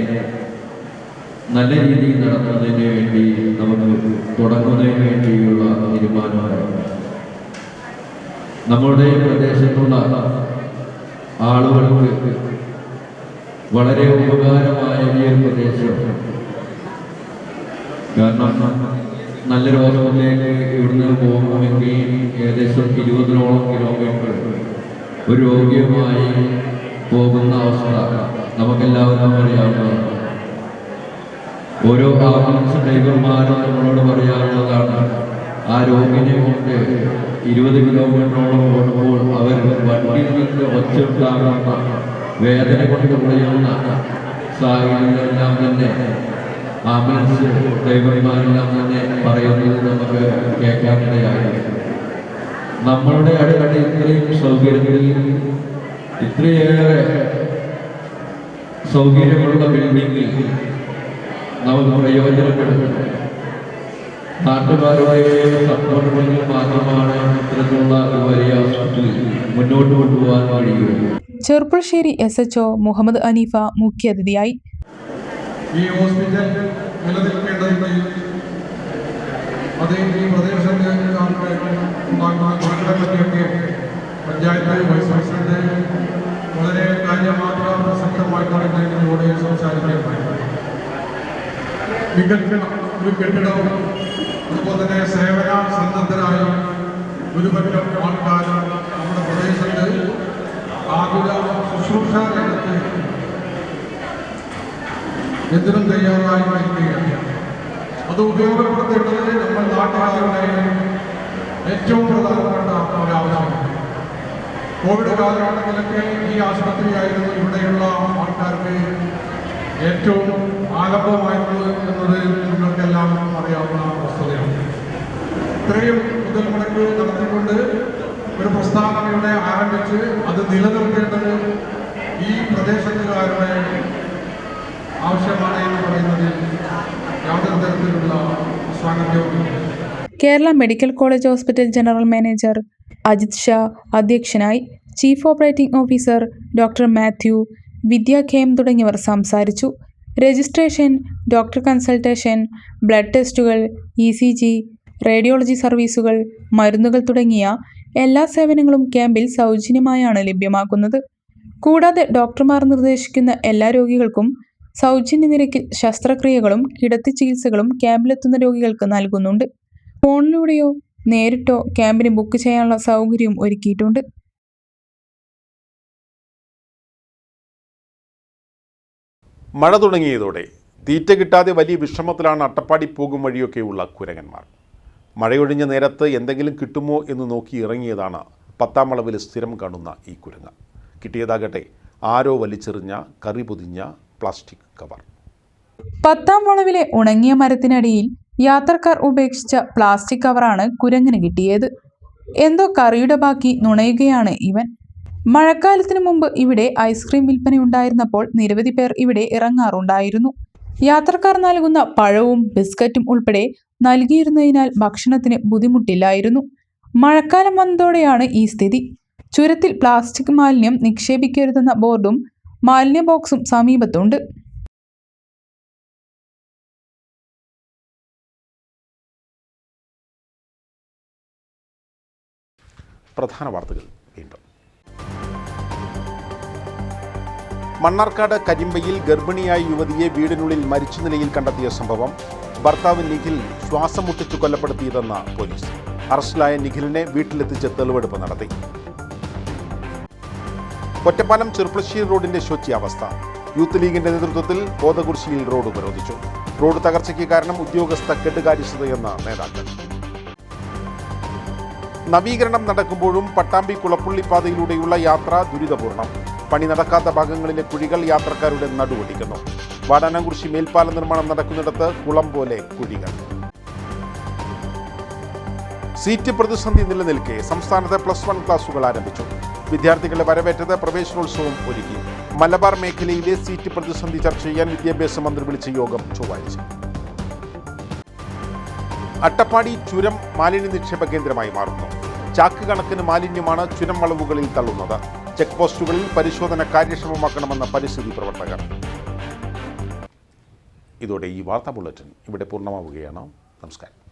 നല്ല രീതിയിൽ നടത്തുന്നതിന് വേണ്ടി നമുക്ക് തുടങ്ങുന്നതിന് വേണ്ടിയുള്ള തീരുമാനമാണ്. നമ്മുടെ പ്രദേശത്തുള്ള ആളുകൾക്ക് വളരെ ഉപകാരമായ ഈ ഒരു പ്രദേശം. കാരണം നല്ലൊരു ഹോസ്പിറ്റലിലേക്ക് ഇവിടുന്ന് പോകുമെങ്കിൽ ഏകദേശം 20ഓളം കിലോമീറ്റർ ഒരു രോഗിയുമായി പോകുന്ന അവസ്ഥ നമുക്കെല്ലാവരും അറിയാവുന്നതാണ്. ഓരോ ആംബുലൻസ് ഡ്രൈവർമാരും നമ്മളോട് പറയാവുന്നതാണ്, ആ രോഗിനെ കൊണ്ട് 20 കിലോമീറ്ററോളം ഓടുമ്പോൾ അവർ വണ്ടിയിൽ നിന്ന് ഒച്ചയുണ്ടാകുന്ന വേദന കൊണ്ട് കുറയുന്ന സാഹചര്യങ്ങളെല്ലാം തന്നെ ആംബുലൻസ് ഡ്രൈവർമാരെല്ലാം തന്നെ പറയുന്നത് നമുക്ക് കേൾക്കാനിടയായി. നമ്മളുടെ അടുത്ത ഇത്രയും സൗകര്യങ്ങളിൽ ഇത്രയേറെ സൗകര്യമുള്ള ബിൽഡിങ്ങിൽ നമുക്ക് പ്രയോജനപ്പെടുത്തുന്നത് നാട്ടുകാരുടെ സപ്പോർട്ടുണ്ടെങ്കിൽ മാത്രമാണ് ഇത്തരത്തിലുള്ള വലിയ ഹോസ്പിറ്റലിൽ മുന്നോട്ട് കൊണ്ടുപോകാൻ കഴിയുള്ളൂ. ചെർപ്പുളശ്ശേരി SHO മുഹമ്മദ് അനീഫ മുഖ്യാതിഥിയായി. ഈ ഹോസ്പിറ്റൽ നിലനിൽക്കേണ്ടതുണ്ടെങ്കിൽ അത് ഈ പ്രദേശത്തെ ഉണ്ടാകുന്ന ദുരന്തത്തെ പറ്റിയൊക്കെ പഞ്ചായത്ത് വൈസ് പ്രസിഡന്റ് വളരെ കാര്യമാത്ര പ്രസക്തമായിട്ടാണ് ഇതിലൂടെ സംസാരിക്കുകയുണ്ടായത്. മികച്ച ഒരു കെട്ടിടവും അതുപോലെ തന്നെ സേവന സന്നദ്ധരായ ഒരുപറ്റം ആൾക്കാർ നമ്മുടെ പ്രദേശത്ത് ആതുര ശുശ്രൂഷ രംഗത്ത് എന്തിനും തയ്യാറായി നിൽക്കുകയാണ്. അത് ഉപയോഗപ്പെടുത്തേണ്ടത് നമ്മൾ നാട്ടുകാരുടെ ഏറ്റവും പ്രധാനപ്പെട്ട ഒരാവശ്യമാണ്. കോവിഡ് കാലഘട്ടത്തിലൊക്കെ ഈ ആശുപത്രിയായിരുന്നു ഇവിടെയുള്ള ആൾക്കാർക്ക് ഏറ്റവും ആലംബമായിരുന്നത് എന്നത് നിങ്ങൾക്കെല്ലാം അറിയാവുന്ന വസ്തുതയാണ്. ഇത്രയും മുതൽ മുടക്ക് നടത്തിക്കൊണ്ട് ഒരു പ്രസ്ഥാനം ഇവിടെ ആരംഭിച്ച് അത് നിലനിർത്തേണ്ടത് ഈ പ്രദേശത്തുകാരുടെ ആവശ്യമാണ് എന്ന് പറയുന്നതിൽ യാതൊരു തരത്തിലുള്ള സാന്നിധ്യവും. Kerala medical college hospital general manager Ajith Shah അധ്യക്ഷനായി. Chief operating officer doctor Mathew, Vidya KM തുടങ്ങിയവർ സംസാരിച്ചു. രജിസ്ട്രേഷൻ, ഡോക്ടർ കൺസൾട്ടേഷൻ, ബ്ലഡ് ടെസ്റ്റുകൾ, ECG, റേഡിയോളജി സർവീസുകൾ, മരുന്നുകൾ തുടങ്ങിയ എല്ലാ സേവനങ്ങളും ക്യാമ്പിൽ സൗജന്യമായാണ് ലഭ്യമാക്കുന്നത്. കൂടാതെ ഡോക്ടർമാർ നിർദ്ദേശിക്കുന്ന എല്ലാ രോഗികൾക്കും സൗജന്യ നിരക്കിൽ ശസ്ത്രക്രിയകളും കിടത്തി ചികിത്സകളും ക്യാമ്പിലെത്തുന്ന രോഗികൾക്ക് നൽകുന്നുണ്ട്. ഫോണിലൂടെയോ നേരിട്ടോ ക്യാമ്പിന് ബുക്ക് ചെയ്യാനുള്ള സൗകര്യവും ഒരുക്കിയിട്ടുണ്ട്. മഴ തുടങ്ങിയതോടെ തീറ്റ കിട്ടാതെ വലിയ വിഷമത്തിലാണ് അട്ടപ്പാടി പോകും വഴിയൊക്കെയുള്ള കുരങ്ങന്മാർ. മഴയൊഴിഞ്ഞ നേരത്ത് എന്തെങ്കിലും കിട്ടുമോ എന്ന് നോക്കി ഇറങ്ങിയതാണ് 10-ാം വളവിൽ സ്ഥിരം കാണുന്ന ഈ കുരങ്ങ. കിട്ടിയതാകട്ടെ ആരോ വലിച്ചെറിഞ്ഞ കറി പൊതിഞ്ഞ പ്ലാസ്റ്റിക് കവർ. 10-ാം വളവിലെ ഉണങ്ങിയ മരത്തിനടിയിൽ യാത്രക്കാർ ഉപേക്ഷിച്ച പ്ലാസ്റ്റിക് കവറാണ് കുരങ്ങിന് കിട്ടിയത്. എന്തോ കറിയുടെ ബാക്കി നുണയുകയാണ് ഇവൻ. മഴക്കാലത്തിനു മുമ്പ് ഇവിടെ ഐസ്ക്രീം വിൽപ്പനയുണ്ടായിരുന്നപ്പോൾ നിരവധി പേർ ഇവിടെ ഇറങ്ങാറുണ്ടായിരുന്നു. യാത്രക്കാർ നൽകുന്ന പഴവും ബിസ്ക്കറ്റും ഉൾപ്പെടെ നൽകിയിരുന്നതിനാൽ ഭക്ഷണത്തിന് ബുദ്ധിമുട്ടില്ലായിരുന്നു. മഴക്കാലം വന്നതോടെയാണ് ഈ സ്ഥിതി. ചുരത്തിൽ പ്ലാസ്റ്റിക് മാലിന്യം നിക്ഷേപിക്കരുതെന്ന ബോർഡും മാലിന്യ ബോക്സും സമീപത്തുണ്ട്. പ്രധാന വാർത്തകൾ വീണ്ടും. മണ്ണാർക്കാട് കരിമ്പയിൽ ഗർഭിണിയായ യുവതിയെ വീടിനുള്ളിൽ മരിച്ച നിലയിൽ കണ്ടെത്തിയ സംഭവം. ഭർത്താവ് നിഖിൽ ശ്വാസം മുട്ടിച്ചു കൊലപ്പെടുത്തിയതെന്ന പോലീസ്. അറസ്റ്റിലായ നിഖിലിനെ വീട്ടിലെത്തിച്ച് തെളിവെടുപ്പ് നടത്തി. ഒറ്റപ്പാലം ചെറുപ്പശ്ശേരി റോഡിന്റെ ശോച്യാവസ്ഥ. യൂത്ത് ലീഗിന്റെ നേതൃത്വത്തിൽ ബോധകുരിശിയിൽ റോഡ് ഉപരോധിച്ചു. റോഡ് തകർച്ചയ്ക്ക് കാരണം ഉദ്യോഗസ്ഥ കെട്ടുകാര്യസ്ഥതയെന്ന നേതാക്കൾ. നവീകരണം നടക്കുമ്പോഴും പട്ടാമ്പി കുളപ്പുള്ളി പാതയിലൂടെയുള്ള യാത്ര ദുരിതപൂർണം. പണി നടക്കാത്ത ഭാഗങ്ങളിലെ കുഴികൾ യാത്രക്കാരുടെ നടുവൊടിക്കുന്നു. വാടാനംകുറിശി മേൽപ്പാല നിർമ്മാണം നടക്കുന്നിടത്ത് കുളം പോലെ കുഴികൾ. സീറ്റ് പ്രതിസന്ധി നിലനിൽക്കെ സംസ്ഥാനത്തെ +1 ക്ലാസുകൾ ആരംഭിച്ചു. വിദ്യാർത്ഥികളെ വരവേറ്റത് പ്രവേശനോത്സവം ഒരുക്കി. മലബാർ മേഖലയിലെ സീറ്റ് പ്രതിസന്ധി ചർച്ച ചെയ്യാൻ വിദ്യാഭ്യാസ മന്ത്രി വിളിച്ച യോഗം ചൊവ്വാഴ്ച. അട്ടപ്പാടി ചുരം മാലിന്യ നിക്ഷേപ കേന്ദ്രമായി മാറുന്നു. ചാക്ക് കണക്കിന് മാലിന്യമാണ് ചുരം വളവുകളിൽ തള്ളുന്നത്. ചെക്ക് പോസ്റ്റുകളിൽ പരിശോധന കാര്യക്ഷമമാക്കണമെന്ന പരിസ്ഥിതി പ്രവർത്തകർ. ഇതോടെ ഈ വാർത്താ ബുള്ളറ്റിൻ ഇവിടെ പൂർണ്ണമാവുകയാണ്. നമസ്കാരം.